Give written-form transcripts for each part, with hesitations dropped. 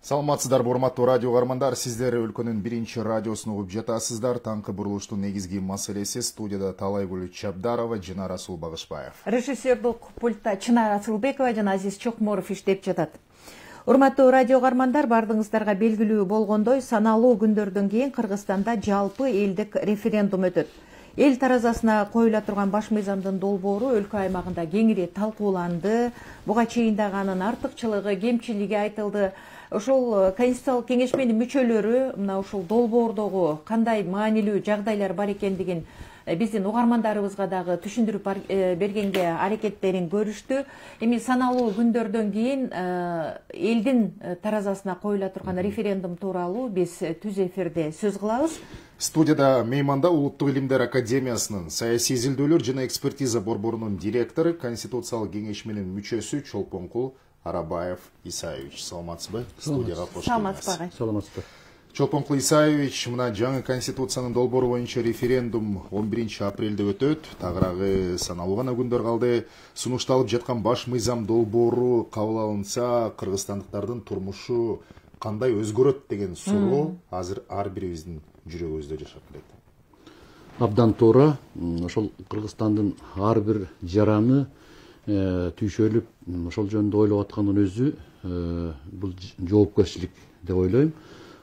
Саламатсыздар, урматтуу радио каармандар, сиздер өлкөнүн биринчи радиосун угуп жатасыздар. Таңкы бурулуштун негизги маселеси студияда Талайгүл Чабдарова жана Расул Багышбаев. Режиссердук пультта Чынар Асылбекова жана Азиз Чокморов иштеп жатат. Урматтуу радио каармандар, бардыгыңыздарга белгилүү болгондой, саналуу күндөрдөн кийин Кыргызстанда жалпы элдик референдум өтөт. Эл таразасына коюла турган баш мыйзамдын долбоору өлкө аймагында кеңири талкууланды. Буга чейин дагы анын артыкчылыгы, кемчилиги айтылды. Ошол конституциялык кеңешменин мүчөлөрү мына ушул долбоордогу кандай маанилүү жагдайлар бар экендигин биздин угармандарыбызга дагы түшүндүрүп бергенге аракеттерин көрүштү. Эми саналуу күндөрдөн кийин элдин таразасына коюла турган референдум тууралуу биз түз эфирде сөз кылабыз. Студияда мейманда Улуттук илимдер академиясынын саясий изилдөөлөр жана экспертиза борборунун директору, конституциялык кеңешменин мүчөсү Чолпонкул Арабаев Исаевич. Саламатсызбы? Студияга кош келиңиз. Саламатсызбы. Чолпонкул Исаевич, мына жаңы конституциянын долбоору боюнча референдум 11 апрелде өтөт. Тагыраагы саналуу гана күндөр калды. Сунушталып жаткан баш мыйзам долбоору кабыл алынса, кыргызстандыктардын турмушу кандай өзгөрөт деген суроо азыр ар бирибиздин жүрөгүбүздө жашап келет. Абдан туура. Ошол Кыргызстандын ар бир жараны түйшөлүп, ошол жөнүндө ойлоп аткандын өзү бул жоопкерчилик деп ойлойм.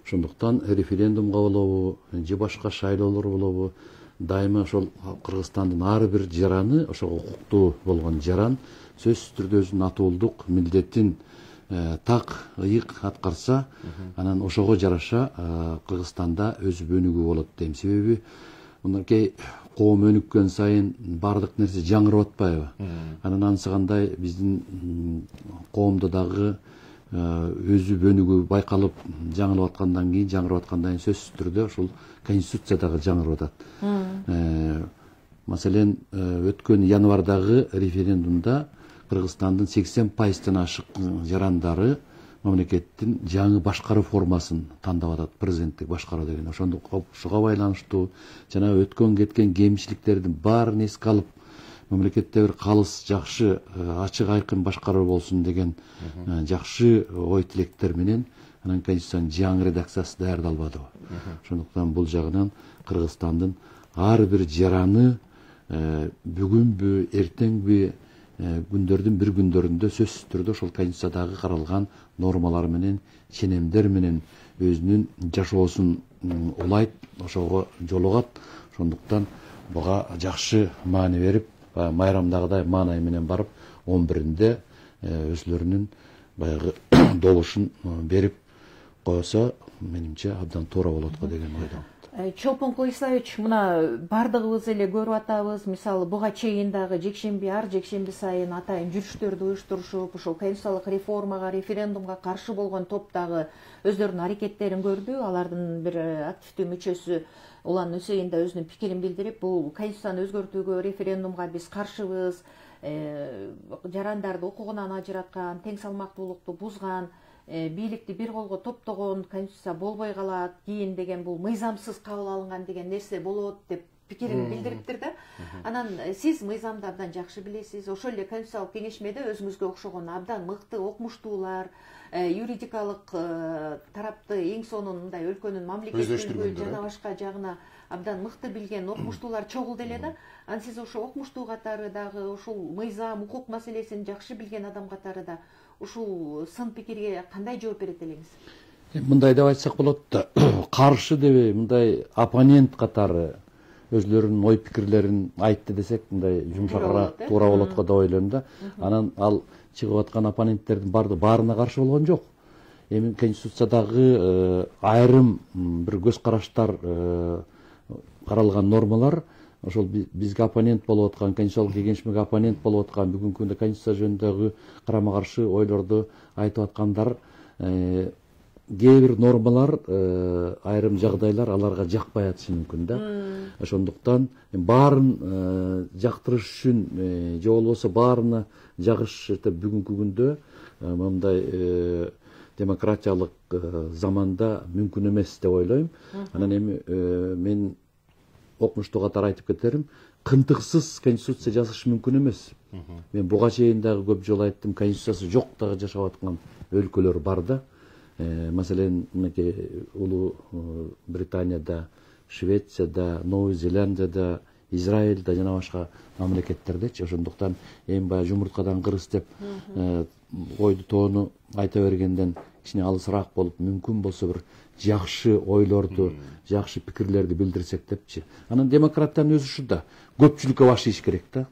Ошондуктан референдумга болобу, же башка шайлоолор болобу, дайыма ошол Кыргызстандын ар бир жараны, ошого укуктуу болгон жаран сөзсүз түрдө өзүнүн атуулдук милдетин так ыйык аткарса, анан ошого жараша Кыргызстанда өз өнүгүү болот дейм. Себеби мынакей коом өнүккөн сайын бардык нерсе жаңырып атпайбы? Анан ансыгандай биздин коомдо дагы өзү өнүгүү байкалып жаңырып аткандан кийин сөзсүз түрдө ушул конституция дагы жаңырып атат. Маселен, өткөн январдагы референдумда Кыргызстандын 80%-тан ашык жарандары мамлекеттин жаңы башкаруу формасын тандап атат, президенттик башкаруу деген. Ошого байланыштуу жана өткөн кеткен кемчиликтердин баарын эске алып, мамлекетте бир калыс, жакшы, ачык айкын башкаруу болсун деген жакшы ой тилектер менен анан конституциянын жаңы редакциясы даярдалбадыбы. Ошондуктан бул жагынан Кыргызстандын ар бир жараны бүгүнбү, эртеңби күндөрдүн бир күндөрүндө сөзсүз түрдө ошол конституциядагы каралган нормалар менен, ченемдер менен өзүнүн жашоосун улайт, ошого жолугат. Ошондуктан буга жакшы маани берип, майрамдагыдай маанай менен барып, 11-inde өзлөрүнүн баягы добушун берип койсо, менимче абдан туура болот го деген ойдомун. Чолпонкул Исаевич, мына бардыгыбыз эле көрүп атабыз. Мисалы, буга чейин дагы ар жекшемби сайын атайын жүрүштөрдү уюштурушуп, ушул конституциялык реформага, референдумга каршы болгон топ дагы өздөрүнүн аракеттерин көрдү. Алардын бир активдүү мүчөсү Улан Үсейин да өзүнүн пикирин билдирип, бул конституцияны өзгөртүүгө, референдумга биз каршыбыз, жарандарды укугунан ажыраткан, тең салмактуулукту бузган, бийликти бир колго топтогон конституция болбой калат, кийин деген бул мыйзамсыз кабыл алынган деген нерсе болот деп пикирин билдириптир да. Анан сиз мыйзамды абдан жакшы билесиз. Ошол эле конституциялык кеңешмеде өзүңүзгө окшогон абдан мыкты окумуштуулар, юридикалык тарапты эң сонун мындай өлкөнүн мамлекеттүүлүгү жана башка жагына абдан мыкты билген окумуштуулар чогулду эле да. Анан сиз ошо окумуштуу катары дагы ушул мыйзам, укук маселесин жакшы билген адам катары да ушул сын пикирге кандай жооп берет элеңиз? Мындай деп айтсак болот да, каршы дебей, мындай оппонент катары өзлөрүнүн ой пикирлерин айтты десек, мындай жумшагыраак туура болот го деп ойлойм да. Анан ал чыгып аткан оппоненттердин баарына каршы болгон жок. Эми конституциядагы айрым бир көз караштар каралган нормалар, ошол бизге оппонент болуп аткан, конституциялык кеңешмеге оппонент болуп аткан, бүгүнкү күндө конституция жөнүндөгү карама каршы ойлорду айтып аткандар, кээ бир нормалар, айрым жагдайлар аларга жакпай атышы мүмкүн да. Ошондуктан баарын жактырыш үчүн же болбосо баарына жагыш бүгүнкү күндө мындай демократиялык заманда мүмкүн эмес деп ойлойм. Анан эми мен окумуштуу катары айтып кетерим, кынтыксыз конституция жазыш мүмкүн эмес. Мен буга чейин дагы көп жолу айттым, конституциясы жок дагы жашап аткан өлкөлөр бар да. Masalan, mынакей Улуу Британияда, Швецияда, Новый Зеландияда, Израильда жана башка мамлекеттердечи. Ошондуктан эми баягы жумурткадан кырыс деп ойду тоону айта бергенден кичине алысыраак болуп, мүмкүн болсо бир жакшы ойлорду, жакшы пикирлерди билдирсек депчи. Анан демократтардын өзү ушул да көпчүлүккө баш ийиш керек да.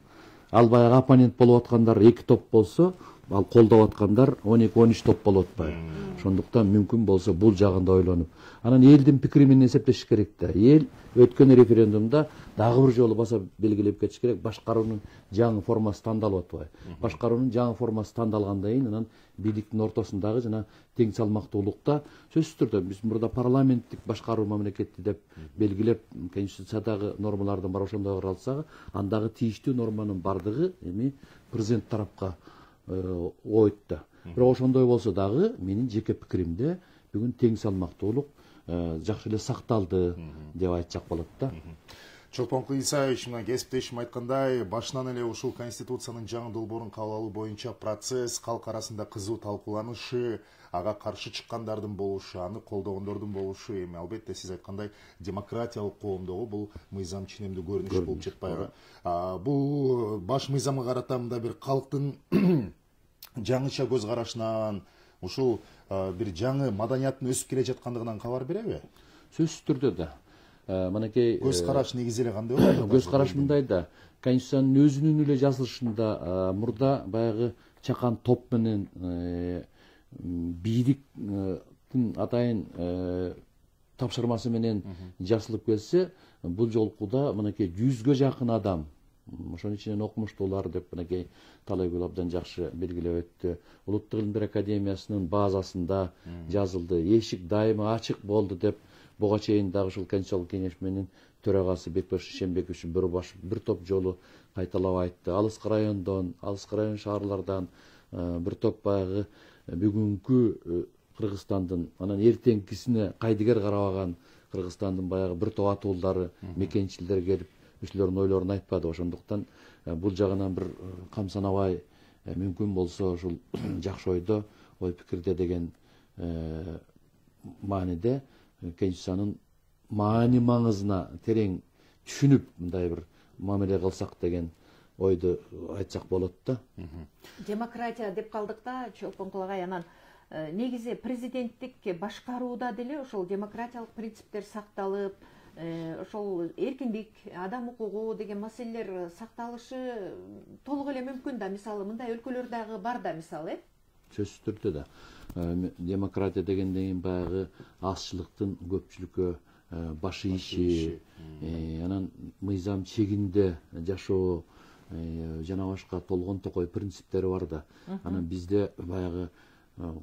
Ал баягы оппонент болуп аткандар 2 топ болсо, ал колдоп аткандар 12-13 топ болуп атпайбы. Ошондуктан мүмкүн болсо бул жагында ойлонуп, анан элдин пикири менен эсептешиш керек да. Эл өткөн референдумда дагы бир жолу баса белгилеп кетиш керек, башкаруунун жаңы формасы тандалып атпайбы. Башкаруунун жаңы формасы тандалгандан кийин анан бийликтин ортосундагы жана тең салмактуулукта сөзсүз түрдө биз мурда парламенттик башкаруу мамлекети деп белгилеп конституциядагы нормалардан бар ошондой каралсак, андагы тийиштүү норманын бардыгы эми президент тарапка ойт да. Бирок ошондой болсо дагы менин жеке пикиримде бүгүн тең салмактуулук жакшы эле сакталды деп айтсак болот да. Чолпонкул Исаевич, мына кесиптешим айткандай, башынан эле ушул конституциянын жаңы долбоорун кабыл алуу боюнча процесс калк арасында кызуу талкууланышы, ага каршы чыккандардын болушу, аны колдогондордун болушу, эми албетте сиз айткандай демократиялык коомдогу бул мыйзам ченемдүү көрүнүш болуп жатпайбы. Бул баш мыйзамга карата мындай бир калктын жаңыча көз карашынан, ушул бир жаңы маданияттын өсүп келе жаткандыгынан кабар береби? Сөзсүз түрдө да. Мынакей көз караш негизи эле кандай болот? Көз караш мындай да. Конституциянын өзүнүн эле жазылышында мурда баягы чакан топ менен бийликтин атайын тапшырмасы менен жасалып келсе, бул жолкуда мынакей 100гө жакын адам, ошонун ичинен окумуштуулар деп мынакей Талайгүл абдан жакшы белгилеп өттү. Улуттук илимдер академиясынын базасында жазылды. Эшик дайыма ачык болду деп буга чейин дагы ушул Конституциялык кеңеш менен төрагасы Бекбош Шишенбекович бир топ жолу кайталап айтты. Алыскы райондон, алыскы район шаарлардан бир топ баягы бүгүнкү Кыргызстандын, анан эртеңкисине кайдыгер карабаган Кыргызстандын баягы бир топ атуулдары, мекенчилер келип ушулардын ойлорун айтпады. Ошондуктан бул жагынан бир камсанабай, мүмкүн болсо ушул жакшы ойдо, ой пикирде деген мааниде Конституциянын маани маңызына терең түшүнүп мындай бир мамиле кылсак деген ойду айтсак болот да. Демократия деп калдык да, Чолпонкул агай, анан негизи президенттик башкарууда деле ошол демократиялык принциптер сакталып, ошол эркиндик, адам укугу деген маселелер сакталышы толук эле мүмкүн да. Мисалы мындай өлкөлөр дагы бар да, мисалы. Сөзсүз түрдө да. Демократия дегенден кийин баягы азчылыктын көпчүлүккө баш ийиши, анан мыйзам чегинде жашоо жана башка толгон токой принциптери бар да. Анан бизде баягы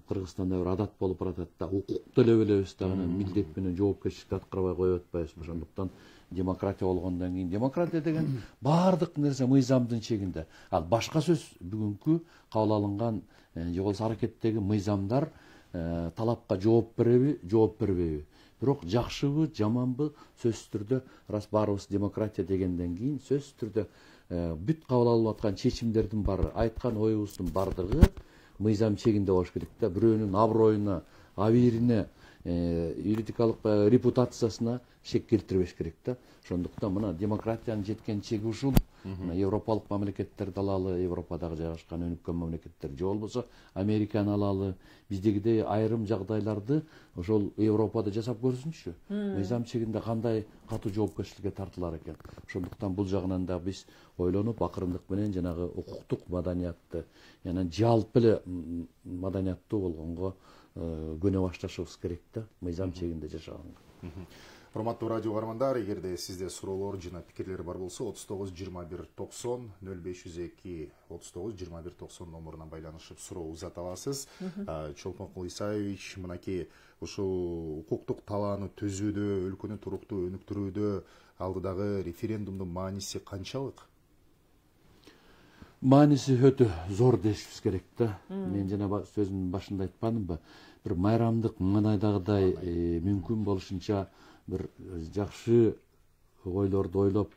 Кыргызстанда бир адат болуп баратат да, укукту эле билебиз да, анан милдет менен жоопкерчиликти аткарбай коюп атпайбыз. Ошондуктан демократия болгондон кийин, демократия деген баардык нерсе мыйзамдын чегинде. Ал башка сөз бүгүнкү кабыл алынган же болбосо аракеттеги мыйзамдар талапка жооп береби, жооп бербейби. Бирок жакшыбы, жаманбы, сөзсүз түрдө рас баарыбыз демократия дегенден кийин сөзсүз түрдө бүт кабыл алып аткан чечимдердин баары, айткан оюбуздун бардыгы мыйзам чегинде болуш керек да. Бирөөнүн аброюна, абийирине, юридикалык репутациясына шек келтирбеш керек да. Ошондуктан мына демократиянын жеткен чеги ушул. Европалык мамлекеттерди алалы, Европадагы жайгашкан өнүккөн мамлекеттер, же болбосо Американы алалы, биздегидей айрым жагдайларды ошол Европада жасап көрсүнчү. Мыйзам чегинде кандай катуу жоопкерчиликке тартылар экен. Ошондуктан бул жагынан да биз ойлонуп, акырындык менен жанагы укуктук маданиятты, анан жалпы эле маданияттуу болгонго көнө башташыбыз керек да, мыйзам чегинде жашаганга. Урматтуу радио угармандар, эгерде сизде суроолор жана пикирлер бар болсо, 39 21 90 0502 39 21 90 номуруна байланышып суроо узата аласыз. Чолпонкул Исаевич, мынакей ушул укуктук талааны түзүүдө, өлкөнү туруктуу өнүктүрүүдө алдыдагы референдумдун мааниси канчалык? Мааниси өтө зор дешибиз керек да. Мен жана сөзүмдүн башында айтпадымбы? Бир майрамдык мынайдагыдай мүмкүн болушунча бир жакшы ойлорду ойлоп,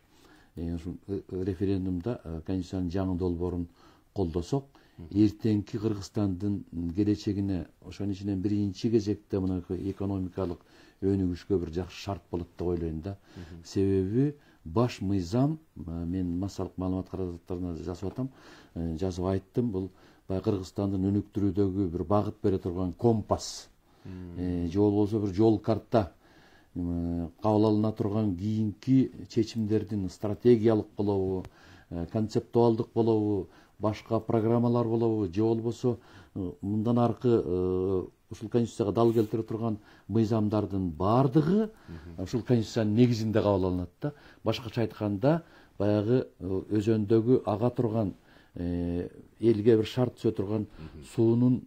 референдумда Конституциянын жаңы долбоорун колдосок, эртеңки Кыргызстандын келечегине ошонун ичинен биринчи кезекте мынакы экономикалык өнүгүшкө бир жакшы шарт болот деп ойлойм да. Себеби баш мыйзам, мен массалык маалымат каражаттарына жазып атам, жазып айттым, бул баягы Кыргызстандын өнүктүрүүдөгү бир багыт бере турган компас, же болбосо бир жол карта, кабыл алына турган кийинки чечимдердин стратегиялык болобу, концептуалдык болобу, башка программалар болобу, же болбосо мындан аркы ушул конституцияга дал келтире турган мыйзамдардын бардыгы ушул конституциянын негизинде кабыл алынат да. Башкача айтканда, баягы өзөндөгү ага турган элге бир шарт түзө турган суунун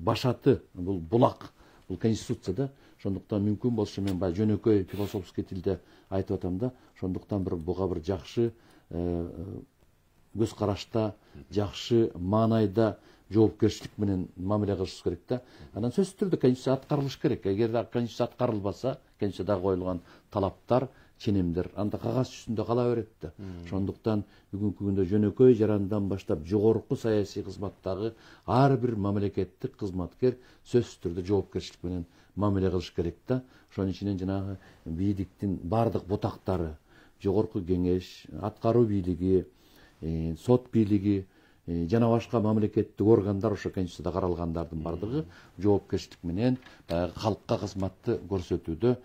башаты, бул булак, бул конституция да. Ошондуктан мүмкүн болсо мен баягы жөнөкөй философский тилде айтып атам да. Ошондуктан буга бир жакшы көз карашта, жакшы маанайда жоопкерчилик менен мамиле кылышыбыз керек да. Анан сөзсүз түрдө конституция аткарылыш керек. Эгер конституция аткарылбаса, конституцияда коюлган талаптар, ченемдер анда кагаз жүзүндө кала берет да. Ошондуктан бүгүнкү күндө жөнөкөй жарандан баштап жогорку саясий кызматтагы ар бир мамлекеттик кызматкер сөзсүз түрдө жоопкерчилик менен мамиле кылыш керек да. Ошонун ичинен жанагы бийликтин бардык бутактары, жогорку кеңеш, аткаруу бийлиги, сот бийлиги жана башка мамлекеттик органдар ошо конституцияда каралгандардын бардыгы жоопкерчилик менен калкка кызматты көрсөтүүдө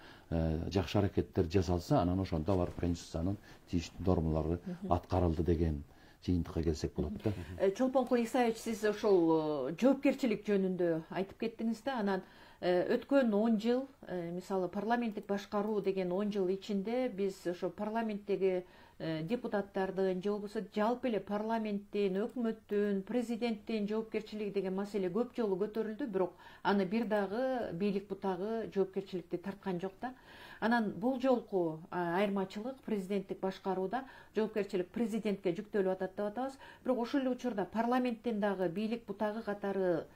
жакшы аракеттер жасалса, анан ошондо барып конституциянын тийиштүү нормалары аткарылды деген жыйынтыкка келсек болот да. Чолпонкул Исаевич, сиз ошол жоопкерчилик жөнүндө айтып кеттиңиз да. Анан өткөн 10 жыл, мисалы парламенттик башкаруу деген 10 жыл ичинде биз ошо парламенттеги депутаттардын же болбосо жалпы эле парламенттин, өкмөттүн, президенттин жоопкерчилиги деген маселе көп жолу көтөрүлдү, бирок аны бир дагы бийлик бутагы жоопкерчиликти тарткан жок да. Анан бул жолку айырмачылык президенттик башкарууда жоопкерчилик президентке жүктөлүп атат деп атабыз. Бирок ошол эле учурда парламенттин дагы бийлик бутагы катары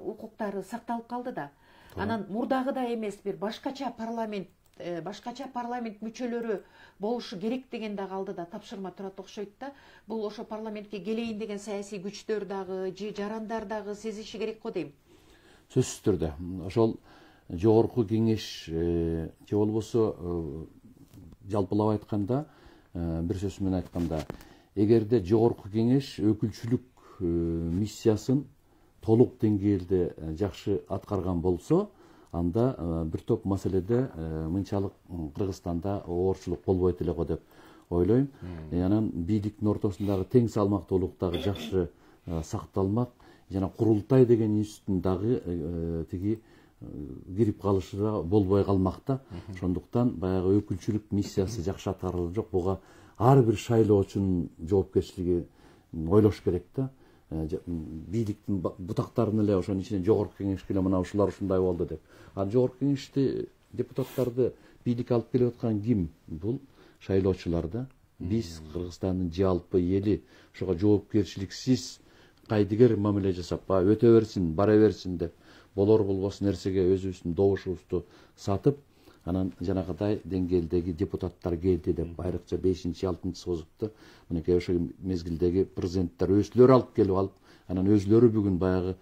укуктары сакталып калды да. Анан мурдагыдай эмес, бир башкача парламент мүчөлөрү болушу керек деген дагы алдыда тапшырма турат окшойт да. Бул ошо парламентке келейин деген саясий күчтөр дагы, жарандар дагы сезиши керек го дейм. Сөзсүз түрдө ошол жогорку кеңеш же болбосо жалпылап айтканда, бир сөз менен айтканда, эгерде жогорку кеңеш өкүлчүлүк миссиясын толук деңгээлде жакшы аткарган болсо, анда бир топ маселеде мынчалык Кыргызстанда оорчулук болбойт эле го деп ойлойм. Анан бийликтин ортосундагы тең салмактуулук дагы жакшы сакталмак. Жана курултай деген институттун дагы тиги кирип калышы да болбой калмак да. Ошондуктан баягы өкүлчүлүк миссиясы жакшы аткарылган жок. Буга ар бир шайлоочунун жоопкерчилиги ойлош керек да. Бийликтин бутактарын эле ошонун ичинен жогорку кеңешке эле мына ушулар ушундай болду деп. Ал жогорку кеңешти, депутаттарды бийлик алып келип аткан ким? Бул шайлоочулар да. Биз Кыргызстандын жалпы эли ошого жоопкерчиликсиз кайдыгер мамиле жасап, өтө берсин, бара берсин деп болор болбос нерсеге өзүбүздүн добушубузду сатып, анан жанагыдай деңгээлдеги депутаттар келди деп айрыкча 5-6 созупта мынакей ошо мезгилдеги президенттер өзүлөрү алып келип алып, анан өзүлөрү бүгүн баягы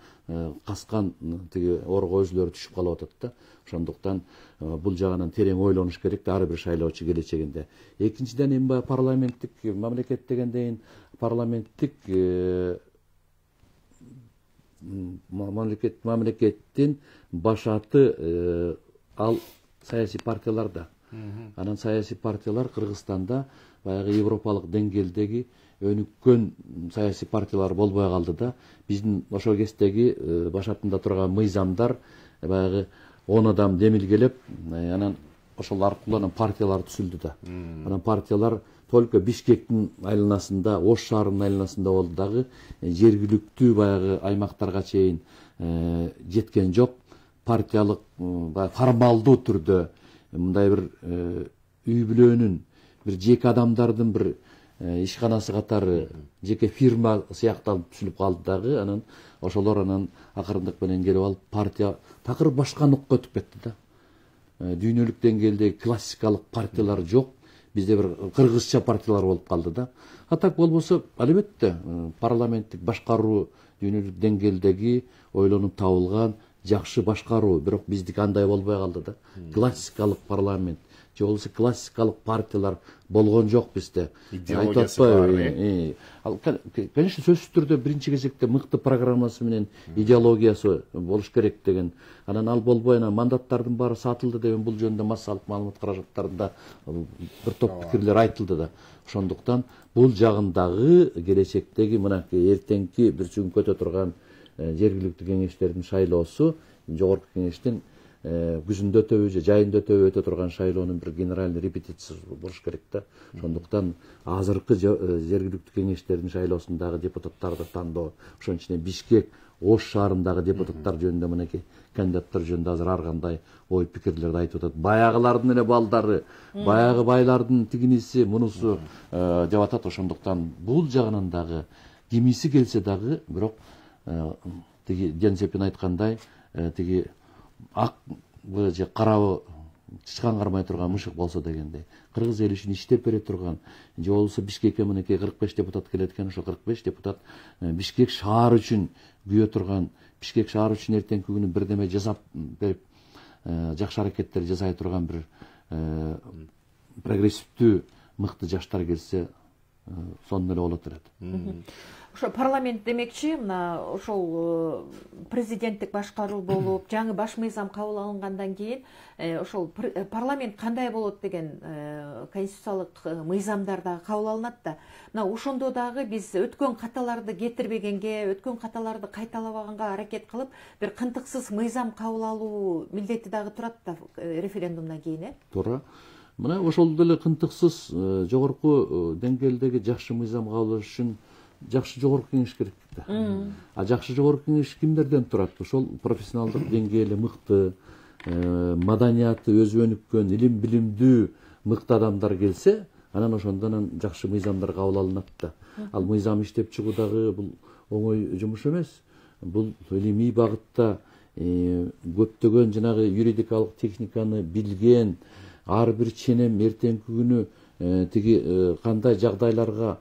каскан тиги орго өзүлөрү түшүп калып атат да. Ошондуктан бул жагынан терең ойлонуш керек да ар бир шайлоочу келечегинде. Экинчиден эми баягы парламенттик мамлекет дегенден парламенттик мамлекеттин башаты ал саясий партияларда. Анан саясий партиялар Кыргызстанда баягы европалык деңгээлдеги өнүккөн саясий партиялар болбой калды да. Биздин ошол кездеги башатында турган мыйзамдар баягы 10 адам демилгелеп, анан ошол аркылуу анан партиялар түзүлдү да. Анан партиялар только Бишкектин айланасында, Ош шаарынын айланасында болду дагы, жергиликтүү баягы аймактарга чейин жеткен жок. Партиялык формалдуу түрдө мындай бир үй бүлөнүн, бир жеке адамдардын бир ишканасы катары жеке фирма сыякталып түзүлүп калды дагы. Анан ошолор анан акырындык менен келип алып партия такыр башка нукка өтүп кетти да. Дүйнөлүк деңгээлдеги классикалык партиялар жок. бизде бир кыргызча партиялар болуп калды да. А так болбосо албетте парламенттик башкаруу дүйнөлүк деңгээлдеги ойлонуп табылган жакшы башкаруу, бирок биздики андай болбой калды да. Классикалык парламент же болбосо классикалык партиялар болгон жок бизде. Идеологиясы бар. Ал конечно сөзсүз түрдө биринчи кезекте мыкты программасы менен идеологиясы болуш керек деген. Анан ал болбой мандаттардын баары сатылды деген бул жөнүндө массалык маалымат каражаттарында бир топ пикирлер айтылды да. Ошондуктан бул жагындагы келечектеги мынакей эртеңки бир сүңкөтө турган жергиликтүү кеңештердин шайлоосу жогорку кеңештин күзүндө өтөбү же жайында өтө турган шайлоонун бир генеральный репетициясы болуш керек да. Ошондуктан азыркы жергиликтүү кеңештердин шайлоосундагы депутаттарды тандоо, ошонун ичинен Бишкек, Ош шаарындагы депутаттар жөнүндө мынакей кандидаттар жөнүндө азыр ар кандай ой пикирлерди айтып атат. Баягылардын эле балдары, баягы байлардын тигиниси, мунусу деп атат. Ошондуктан бул жагынан дагы кимиси келсе дагы, бирок тиги Денсепин айткандай, тиги ак же карабы тышкан кармай турган мышык болсо дегендей, кыргыз эли үчүн иштеп бере турган же болбосо Бишкекке мынакей 45 депутат келет экен, ошо 45 депутат Бишкек шаары үчүн күйө турган, Бишкек шаары үчүн эртеңки күнү бирдеме жасап берип жакшы аракеттер жасай турган бир прогрессивдүү мыкты жаштар келсе сонун эле болот эле. Ошо парламент демекчи, мына ошол президенттик башкаруу болуп, жаңы баш мыйзам кабыл алынгандан кийин ошол парламент кандай болот деген конституциялык мыйзамдар дагы кабыл алынат да. Мына ошондо дагы биз өткөн каталарды кетирбегенге, өткөн каталарды кайталабаганга аракет кылып, бир кынтыксыз мыйзам кабыл алуу милдети дагы турат да референдумдан кийин, Туура. Мына ошол деле кынтыксыз жогорку деңгээлдеги жакшы мыйзам кабыл алыш үчүн жакшы жогорку кеңеш керек да. А жакшы жогорку кеңеш кимдерден турат? Ошол профессионалдык деңгээли мыкты, маданияты өзү өнүккөн, илим билимдүү мыкты адамдар келсе, анан ошондон жакшы мыйзамдар кабыл алынат да. Ал мыйзам иштеп чыгуу дагы бул оңой жумуш эмес. Бул илимий багытта көптөгөн жанагы юридикалык техниканы билген ар бир ченем эртеңки күнү тиги кандай жагдайларга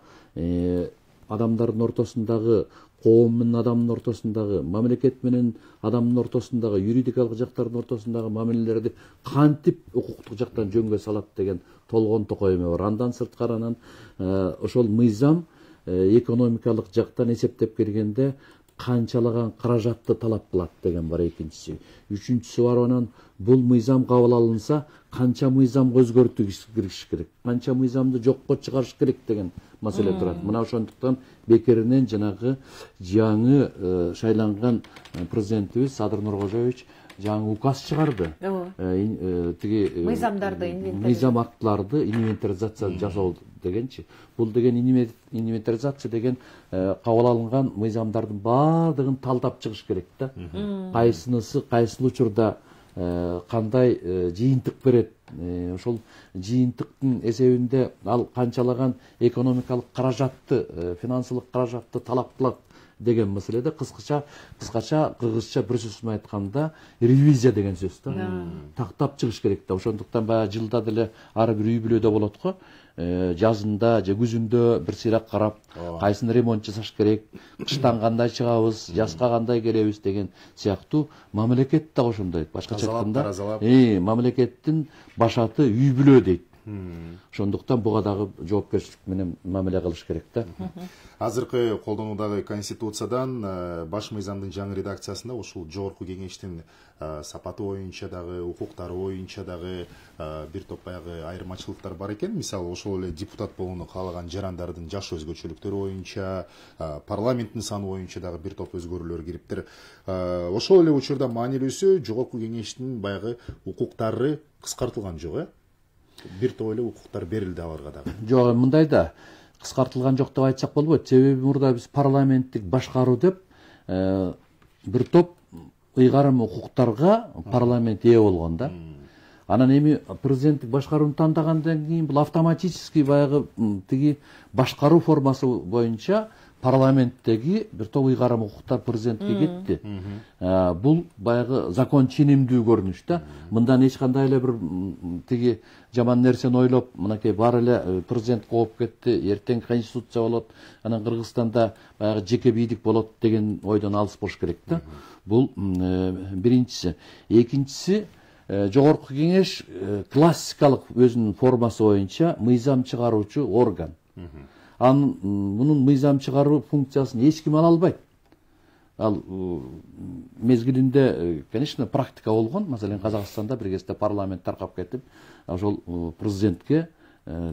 адамдардын ортосундагы, коом менен адамдын ортосундагы, мамлекет менен адамдын ортосундагы, юридикалык жактардын ортосундагы мамилелерди кантип укуктук жактан жөнгө салат деген толгон токойме бар. Андан сырткары анан ошол мыйзам экономикалык жактан эсептеп келгенде канчалаган каражатты талап кылат деген бар экинчиси. Үчүнчүсү бар анан бул мыйзам кабыл алынса канча мыйзамга өзгөртүү киргизиш керек, канча мыйзамды жокко чыгарыш керек деген маселе турат. Мына ошондуктан бекеринен жанагы жаңы шайланган президентибиз Садыр Нуркожоевич жаңы указ чыгарды. Тиги мыйзам актыларды инвентаризация жасоо дегенчи. Бул деген инвентаризация деген кабыл алынган мыйзамдардын баардыгын талдап чыгыш керек да. Кайсынысы кайсыл учурда кандай жыйынтык берет, ошол жыйынтыктын эсебинде ал канчалаган экономикалык каражатты, финансылык каражатты талап кылат деген маселеде кыскача кыргызча бир сөз менен айтканда ревизия деген сөз да. Тактап чыгыш керек да. Ошондуктан баягы жылда деле ар бир үй бүлөдө болот го. Жазында же күзүндө бир сыйрак карап, кайсын ремонт жасаш керек, кыштан кандай чыгабыз, жазга кандай келебиз деген сыяктуу мамлекет да ошондой. Башкача айтканда, мамлекеттин башаты үй бүлө дейт. Ошондуктан буга дагы жоопкерчилик менен мамиле кылыш керек да. Азыркы колдонуудагы конституциядан баш мыйзамдын жаңы редакциясында ушул жогорку кеңештин сапаты боюнча дагы, укуктары боюнча дагы бир топ баягы айырмачылыктар бар экен. Мисалы, ошол эле депутат болууну каалаган жарандардын жаш өзгөчөлүктөрү боюнча, парламенттин саны боюнча дагы бир топ өзгөрүүлөр кириптир. Ошол эле учурда маанилүүсү жогорку кеңештин баягы укуктары кыскартылган жок, бир топ эле укуктар берилди аларга дагы. Жок, мындай да кыскартылган жок деп айтсак болбойт. Себеби мурда биз парламенттик башкаруу деп бир топ ыйгарым укуктарга парламент ээ болгон да. Анан эми президенттик башкарууну тандагандан кийин бул автоматически баягы тиги башкаруу формасы боюнча парламенттеги бир топ ыйгарым укуктар президентке кетти. Бул баягы закон ченемдүү көрүнүш да. Мындан эч кандай эле бир тиги жаман нерсени ойлоп, мынакей баары эле президент кооп кетти, эртең конституция болот, анан Кыргызстанда баягы жеке бийлик болот деген ойдон алыс болуш керек да. Бул биринчиси. Экинчиси, жогорку кеңеш классикалык өзүнүн формасы боюнча мыйзам чыгаруучу орган. Мунун мыйзам чыгаруу функциясын эч ким ала албайт. Ал мезгилинде, конечно, практика болгон. Маселен, Казакстанда бир кезде парламент таркап кетип, ошол президентке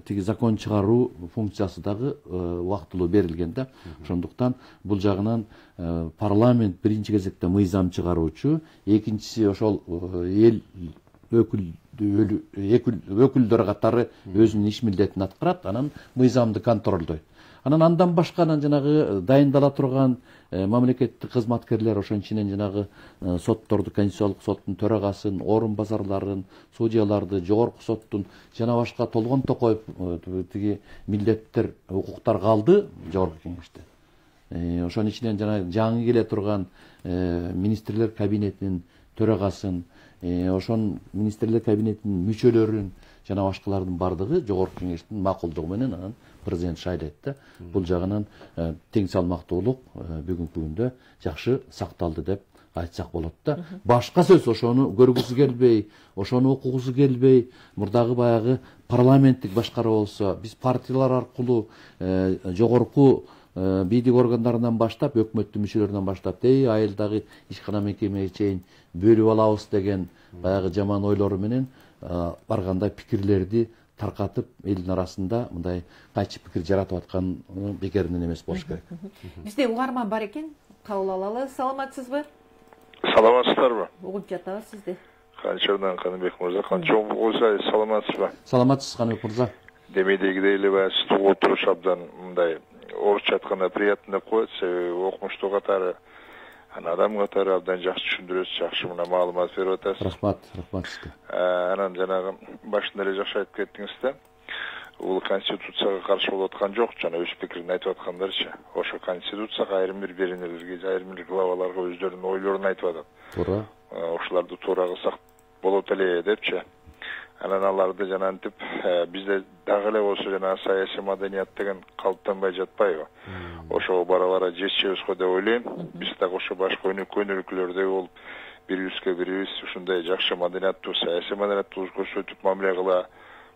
тиги закон чыгаруу функциясы дагы убактылуу берилген да. Ошондуктан бул жагынан парламент биринчи кезекте мыйзам чыгаруучу, экинчиси ошол эл өкүлдөр катары өзүнүн иш милдетин аткарат, анан мыйзамды контролдойт. Андан башка жанагы дайындала турган мамлекеттик кызматкерлер, ошон ичинен жанагы сотторду, конституциялык соттун төрагасын, орун базарларын, судьяларды, жогорку соттун жана башка толгон токой тиги милдеттер, укуктар калды жогорку кеңеште. Ошон ичинен жана жаңы келе турган министрлер кабинетинин төрагасын, ошон министрлер кабинетинин мүчөлөрүн жана башкалардын бардыгы жогорку кеңештин макулдугу менен анан президент шайлайт да. Бул жагынан тең салмактуулук бүгүнкү күндө жакшы сакталды деп айтсак болот да. Башка сөз ошону көргүсү келбей, ошону окугусу келбей, мурдагы баягы парламенттик башкаруу болсо, биз партиялар аркылуу жогорку бийлик органдарынан баштап, өкмөттүн мүчөлөрүнөн баштап, айылдагы ишкана мекемеге чейин бөлүп алабыз деген баягы жаман ойлору менен баргандай пикирлерди таркатып, элдин арасында мындай кайчы пикир жаратып аткан бекеринен эмес болуш керек. Бизде угарман бар экен, кабыл алалы. Саламатсызбы? Саламатсыздарбы? Угуп жатабыз сизди. Канчадан Каныбек мырза, канчоң болса саламатсызбы? Саламатсыз Каныбек мырза. Демейдегидей эле баягы сиз угуп туруш абдан мындай орусча айтканда приятно деп коет, себеби окумуштуу катары, адам катары абдан жакшы түшүндүрөсүз, жакшы мына маалымат берип атасыз. Рахмат сизге. Анан жанагы башында эле жакшы айтып кеттиңиз да. Бул конституцияга каршы болуп аткан жок, жана өз пикирин айтып аткандарчы. Ошо конституцияга айрым бир беренелерге, айрым бир главаларга өздөрүнүн ойлорун айтып атат. Туура. Ошолорду туура кылсак болот эле депчи. Анан аларды жанантип бизде дагы эле болсо жана саясий маданият деген калыптанбай жатпайбы? Ошого бара-бара жетишебиз го деп ойлойм. Биз дагы ошо башка өнөкөн өлкөлөрдөй болуп, бирибизге бирибиз ушундай жакшы маданияттуу, саясий маданияттуу көрсөтүп мамиле кыла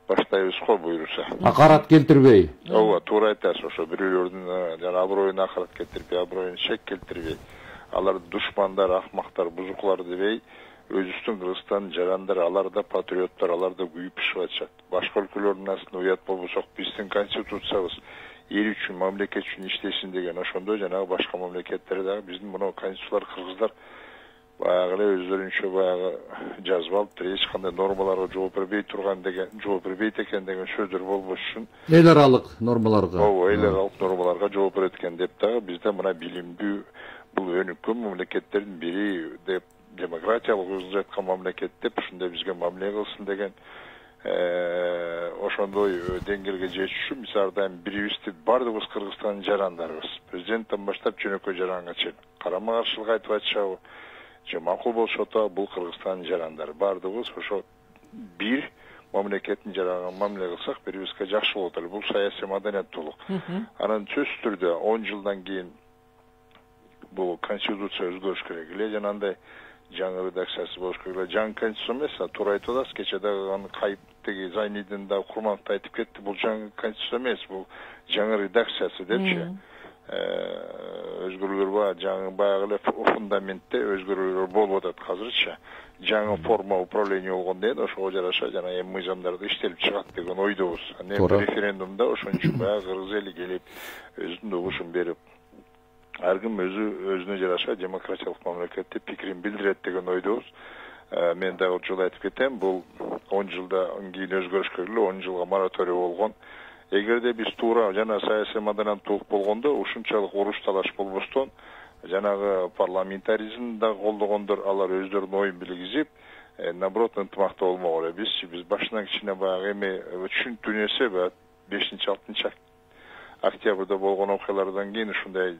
баштайбыз го буюрса. Акарат келтирбей. Ооба, туура айтасыз. Ошо бирөөлөрдүн жана аброюна акарат келтирбей, аброюна шек келтирбей, аларды душмандар, акмактар, бузуклар дебей, өзүбүздүн Кыргызстандын жарандар, алар да патриоттор, алар да күйүп пишип атышат. Башка өлкөлөрдүн астында уят болбосок, биздин конституциябыз эл үчүн, мамлекет үчүн иштесин деген, ошондо жанагы башка мамлекеттер дагы биздин мына конституциялар кыргыздар баягы эле өздөрүнчө баягы жазып алыптыр, эч кандай нормаларга жооп бербей турган деген, жооп бербейт экен деген сөздөр болбош үчүн эл аралык нормаларга. Ооба, эл аралык нормаларга жооп берет экен деп дагы бизде мына билимдүү бул өнүккөн мамлекеттердин бири деп, демократиялык өзү жаткан мамлекет деп ушундай бизге мамиле кылсын деген ошондой деңгээлге жетиш үчүн биз ар дайым бирибизди бардыгыбыз Кыргызстандын жарандарыбыз, президенттен баштап жөнөкөй жаранга чейин карама каршылык айтып атышабы же макул болушуп атабы, бул Кыргызстандын жарандары бардыгыбыз ошо бир мамлекеттин жаранына мамиле кылсак бирибизге жакшы болот эле. Бул саясий маданияттуулук. Анан сөзсүз түрдө 10 жылдан кийин бул конституция өзгөрүш керек эле, жанагындай жаңы редакциясы болуш керек эле. Жаңы конституция эмес, туура айтып атасыз. Кече дагы аны кайып деги Зайнидин да Курманов айтып кетти. Бул жаңы конституция эмес, бул жаңы редакциясы депчи. Өзгөрүүлөр бар, жаңы баягы эле фундаментте өзгөрүүлөр болуп атат азырчы. Жаңы форма управления болгондон кийин ошого жараша жана эми мыйзамдарды иштелип чыгат деген ойдобуз. Референдумда ошон үчүн баягы кыргыз эли келип өзүнүн угушун берип, ар ким өзүнө жараша демократиялык мамлекетте пикирин билдирет деген ойдобуз. Мен дагы жолу айтып кетем, бул 10 жылдан кийин өзгөрүш керек эле, 10 жылга мораторий болгон. Эгерде биз туура жана саясий маданияттуулук болгондо ушунчалык уруш талаш болбостон, жанагы парламентаризмди да колдогондор алар өздөрүнүн оюн билгизип, наоборот ынтымакта болмок эле. Биз башынан кичине баягы эми түшүнүктүү нерсе 5-6 октябрда болгон окуялардан кийин ушундай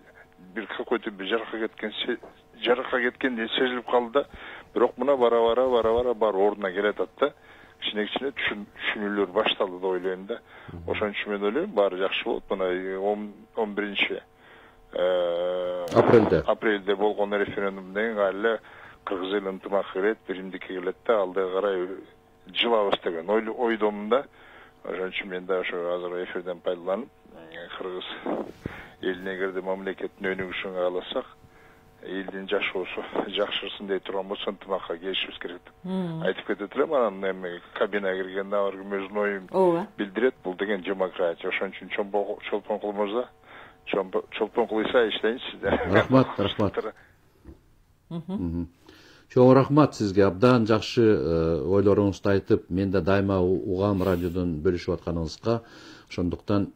бир какой-то бир жаракка кеткендей сезилип калды да, бирок мына бара бара баары ордуна келатат да. Кичине түшүнүүлөр башталды деп ойлойм да. Ошон үчүн мен ойлойм баары жакшы болот. Мына 11 апрелде болгон референдумдан кийин али кыргыз эл ынтымак келет, биримдикке келет да, алдыга карай жылабыз деген ойдомун да. Ошон үчүн мен да ошо азыр эфирден пайдаланып, кыргыз элине эгерде мамлекеттин өнүгүшүн кааласак, элдин жашоосу жакшырсын дей турган болсо ынтымакка келишибиз керек деп айтып кетет элем. Анан эми кабинага киргенде ар ким өзүнүн оюн билдирет. Бул деген демократия. Ошон үчүн чолпонкул мырза, Чолпонкул Иса иштейинчи. Рахмат. Чоң рахмат сизге. Абдан жакшы ойлоруңузду айтып, мен да дайыма угам радиодон бөлүшүп атканыңызга. Ошондуктан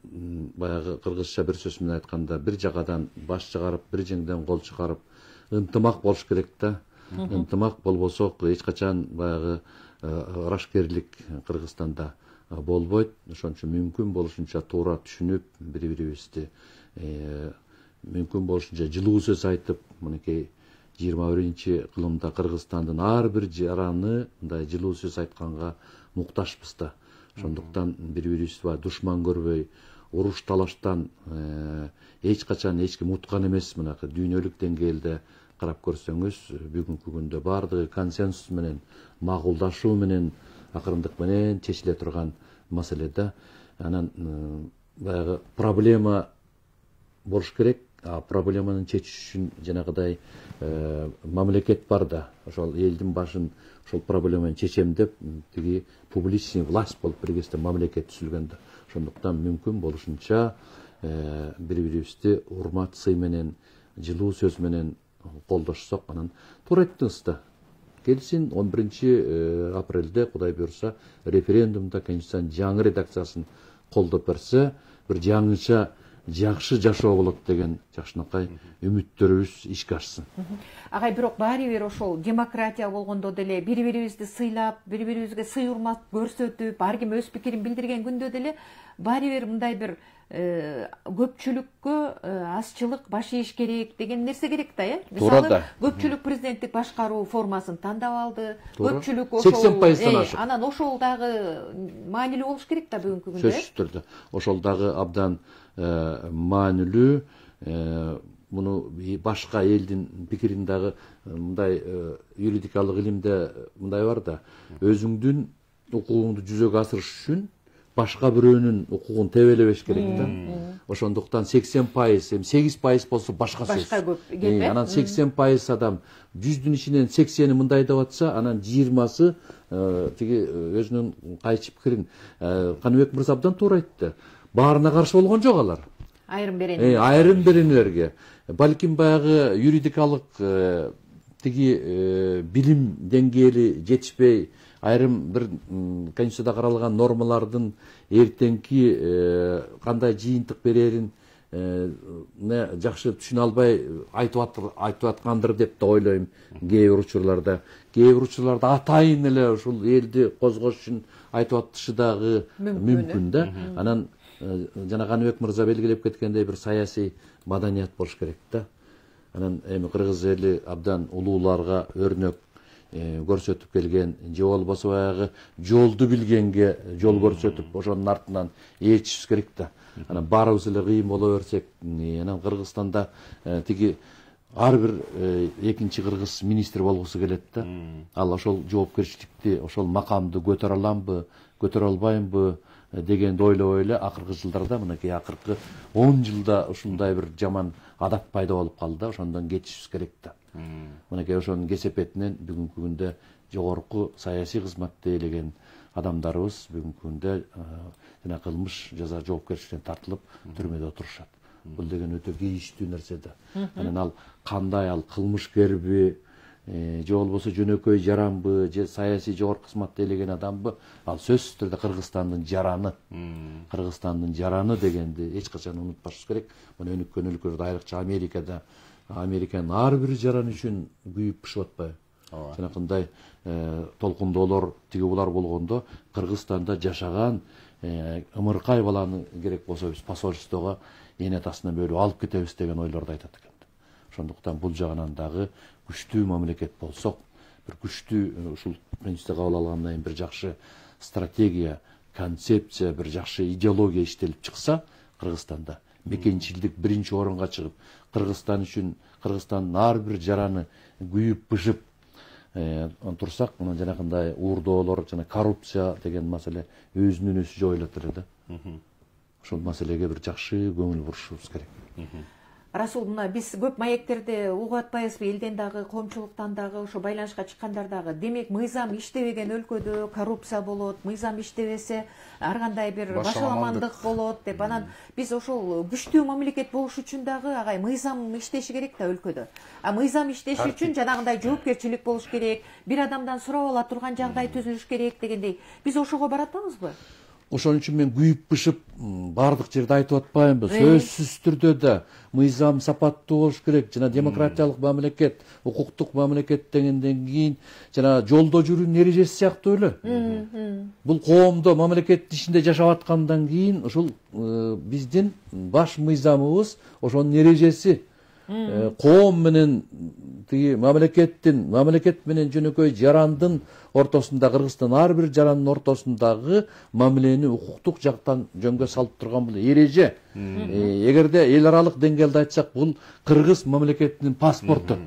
баягы кыргызча бир сөз менен айтканда, бир жагадан баш чыгарып, бир жеңден кол чыгарып, ынтымак болуш керек да. Ынтымак болбосо эч качан баягы ырашкерлик Кыргызстанда болбойт. Ошон үчүн мүмкүн болушунча туура түшүнүп, бири-бирибизди мүмкүн болушунча жылуу сөз айтып, мынакей 21-кылымда Кыргызстандын ар бир жараны мындай жылуу сөз айтканга мукташпыз да. Ошондуктан бири-бирибизди душман көрбөй, уруш талаштан эч качан эч ким уткан эмес. Мынакы дүйнөлүк деңгээлде карап көрсөңүз, бүгүнкү күндө баардыгы консенсус менен, макулдашуу менен, акырындык менен чечиле турган маселе да. Анан баягы проблема болуш керек. Проблеманы чечиш үчүн жанагыдай мамлекет бар да. Ошол элдин башын ошол проблеманы чечем деп, тиги публичный власть болуп бир кезде мамлекет түзүлгөн да. Ошондуктан мүмкүн болушунча бири-бирибизди урмат, сый менен, жылуу сөз менен колдошсок, анан туура айттыңыз да. Келсин 11 апрелде Кудай буйрса референдумда Конституциянын жаңы редакциясын колдоп берсе, бир жаңыча жакшы жашоо болот деген жакшынакай үмүттөрүбүз ишке ашсын. Агай, бирок баары бир ошол демократия болгондо деле бири-бирибизди сыйлап, бири-бирибизге сый урмат көрсөтүп, ар ким өз пикирин билдирген күндө деле баары бир мындай бир көпчүлүккө азчылык баш ийиш керек деген нерсе керек да, Мисалы, көпчүлүк президенттик башкаруу формасын тандап алды. Көпчүлүк ошол 80%-тан ашык. Анан ошол дагы маанилүү болуш керек да бүгүнкү күндө. Сөзсүз түрдө. Ошол дагы абдан маанилүү. Муну башка элдин пикирин дагы мындай юридикалык илимде мындай бар да. Өзүңдүн укугуңду жүзөгө асырыш үчүн башка бирөөнүн укугун тебелебеш керек да. Ошондуктан 80%, 8% болсо башка сөз. Башка көп. Анан 80% адам 100дүн ичинен 80-и мындай деп атса, анан 20-сы тиги өзүнүн кайчы пикирин Каныбек мырза абдан туура айтты. Баарына каршы болгон жок алар. Айрым берени. Айрым беренилерге. Балким баягы юридикалык тиги билим деңгээли жетишпей, айрым бир Конституцияда каралган нормалардын эртеңки кандай жыйынтык берерин жакшы түшүнө албай айтып аткандыр деп да ойлойм. Кээ бир учурларда атайын эле ушул элди козгош үчүн айтып атышы дагы мүмкүн да. Анан жана Каныбек мырза белгилеп кеткендей бир саясий маданият болуш керек да. Анан эми кыргыз эли абдан улууларга өрнөк көрсөтүп келген, же болбосо баягы жолду билгенге жол көрсөтүп, ошонун артынан ээрчишибиз керек да. Анан баарыбыз эле кыйын боло берсек, анан Кыргызстанда тиги ар бир экинчи кыргыз министр болгусу келет да. Ал ошол жоопкерчиликти, ошол макамды көтөрө аламбы, көтөрө албаймбы дегенди ойлой эле акыркы жылдарда, мынакей акыркы 10 жылда ушундай бир жаман адат пайда болуп калды да. Ошондон кетишибиз керек да. Мынакей ошонун кесепетинен бүгүнкү күндө жогорку саясий кызматты ээлеген адамдарыбыз бүгүнкү күндө жана кылмыш жаза жоопкерчиликтен тартылып түрмөдө отурушат. Бул деген өтө кейиштүү нерсе да. Анан ал кандай, ал кылмышкерби, же болбосо жөнөкөй жаранбы, же саясий жогорку кызматты ээлеген адамбы, ал сөзсүз түрдө Кыргызстандын жараны. Кыргызстандын жараны дегенди эч качан унутпашыбыз керек. Мына өнүккөн өлкөлөрдө, айрыкча Американын ар бир жараны үчүн күйүп бышып атпайбы? жанакындай толкундоолор тиги булар болгондо Кыргызстанда жашаган ымыркай баланы керек болсо биз посольствого эне атасынан бөлүп алып кетебиз деген ойлорду айтат экен. Ошондуктан бул жагынан дагы күчтүү мамлекет болсок, бир күчтүү ушул Конституция кабыл алгандан кийин бир жакшы стратегия, концепция, бир жакшы идеология иштелип чыкса, Кыргызстанда мекенчилдик биринчи орунга чыгып, Кыргызстан үчүн Кыргызстандын ар бир жараны күйүп бышып турсак, мына жанакындай уурдоолор жана коррупция деген маселе өзүнөн өзү жоюлат эле да. Ошол маселеге бир жакшы көңүл бурушубуз керек. Расул, мына биз көп маектерде угуп атпайбызбы, элден дагы, коомчулуктан дагы, ошо байланышка чыккандар дагы. Демек, мыйзам иштебеген өлкөдө коррупция болот, мыйзам иштебесе ар кандай бир башаламандык болот деп. Анан биз ошол күчтүү мамлекет болуш үчүн дагы агай мыйзам иштеши керек да өлкөдө. А мыйзам иштеши үчүн жанагындай жоопкерчилик болуш керек, бир адамдан сурап ала турган жагдай түзүлүш керек дегендей. Биз ошого баратабызбы? Ошон үчүн мен күйүп бышып бардык жерде айтып атпайбынбы? Сөзсүз түрдө да мыйзам сапаттуу болуш керек, жана демократиялык мамлекет, укуктук мамлекет дегенден кийин жана жолдо жүрүүнүн эрежеси сыяктуу эле. Бул коомдо, мамлекеттин ичинде жашап аткандан кийин ушул биздин баш мыйзамыбыз, ошонун эрежеси коом менен тиги мамлекет менен жөнөкөй жарандын ортосунда, Кыргызстан ар бир жарандын ортосундагы мамилени укуктук жактан жөнгө салып турган бул эреже. Эгерде эл аралык деңгээлде айтсак, бул Кыргыз мамлекетинин паспорту.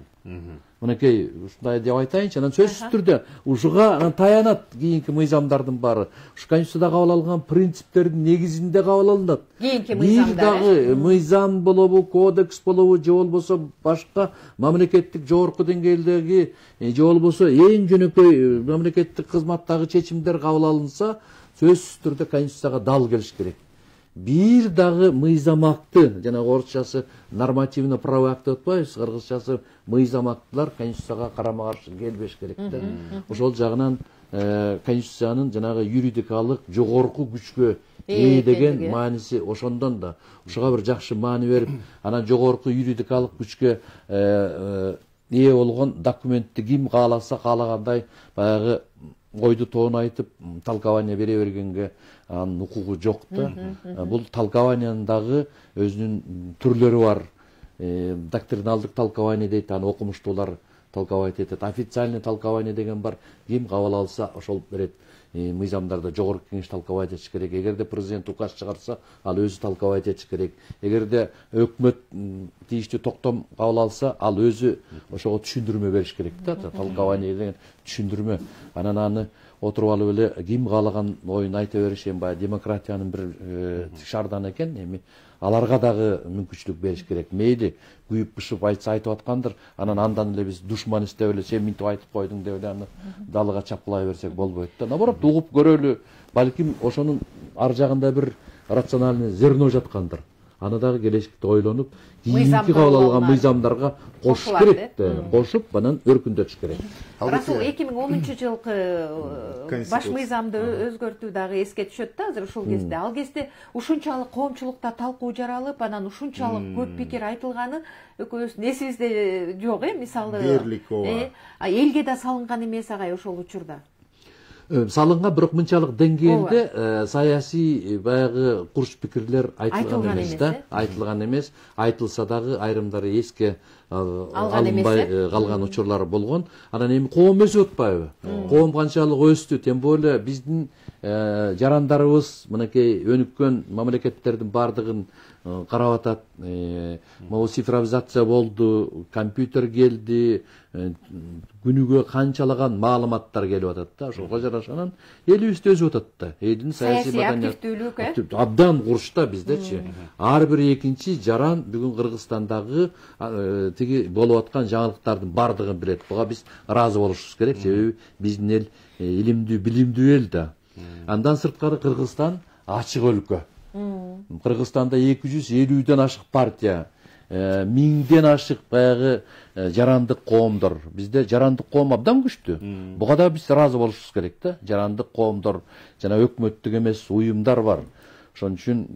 Мынакей ушундай деп айтайынчы, анан сөзсүз түрдө ушуга таянат кийинки мыйзамдардын баары. Ушу Конституцияда кабыл алган принциптердин негизинде кабыл алынат. Кийинки мыйзамдар. Дагы мыйзам болобу, кодекс болобу, же болбосо башка мамлекеттик жогорку деңгээлдеги, же болбосо эң жөнөкөй мамлекеттик кызматтагы чечимдер кабыл алынса, сөзсүз түрдө Конституцияга дал келиш керек. Бир дагы мыйзам акты, жана орусчасы нормативно правовой акт деп атпайбыз, кыргызчасы мыйзам актылар Конституцияга карама каршы келбеш керек да. Ошол жагынан Конституциянын жанагы юридикалык жогорку күчкө ээ деген мааниси ошондон да. Ушуга бир жакшы маани берип, анан жогорку юридикалык күчкө ээ болгон документти ким кааласа каалагандай баягы ойду тоон айтып толкование бере бергенге анын укугу жок да. Бул толкованиянын дагы өзүнүн түрлөрү бар. Доктриналдык толкование дейт, аны окумуштуулар толковать этет. Официальный толкование деген бар. Ким кабыл алса ошол берет. Мыйзамдарда жогорку кеңеш толковать этиш керек. Эгерде президент указ чыгарса, ал өзү толковать этиш керек. Эгерде өкмөт тийиштүү токтом кабыл алса, ал өзү ошого түшүндүрмө бериш керек да. Толкование деген түшүндүрмө. Анан аны отуруп алып эле ким каалаган оюн айта бериш, эми баягы демократиянын бир шаардан экен, эми аларга дагы мүмкүнчүлүк бериш керек. Мейли күйүп бышып айтса айтып аткандыр, андан эле биз душман издеп эле сен минтип айтып койдуң деп эле аны далыга чапкылай берсек болбойт да. Наоборот, угуп көрөлү, балким ошонун ар жагында бир рациональный зерно жаткандыр. Аны дагы келечекте ойлонуп, кийинки кабыл алган мыйзамдарга кошуш керек да. Кошуп, анан өркүндөтүш керек. Расул, 2010-жылкы баш мыйзамды өзгөртүү дагы эске түшөт да, азыр ушул кезде. Ал кезде ушунчалык коомчулукта талкуу жаралып, анан ушунчалык көп пикир айтылганы экөөбүздүн эсибизде жок, мисалы. Дээрлик ооба. Элге да салынган эмес агай ошол учурда. Салынган, бирок мынчалык деңгээлде саясий баягы курч пикирлер айтылган эмес да. Айтылган эмес, айтылса дагы айрымдары эске алынбай калган учурлар болгон. Анан эми коом өсүп атпайбы? Коом канчалык өстү, тем более биздин жарандарыбыз мынакей өнүккөн мамлекеттердин бардыгын карап атат. Могу цифровизация болду, компьютер келди, күнүгө канчалаган маалыматтар келип атат да. Ошого жарашанан элибиз өсүп атат да. Элдин саясий активдүүлүк абдан курчта биздечи. Ар бир экинчи жаран бүгүн Кыргызстандагы тиги болуп аткан жаңылыктардын бардыгын билет. Буга биз ыраазы болушубуз керек, себеби биздин эл илимдүү, билимдүү эл да. Андан сырткары Кыргызстан ачык өлкө. Кыргызстанда 250ден ашык партия, 1000ден ашык баягы жарандык коомдор. Бизде жарандык коом абдан күчтүү. Буга да биз ыраазы болушубуз керек да. Жарандык коомдор жана өкмөттүк эмес уюмдар бар. Ошон үчүн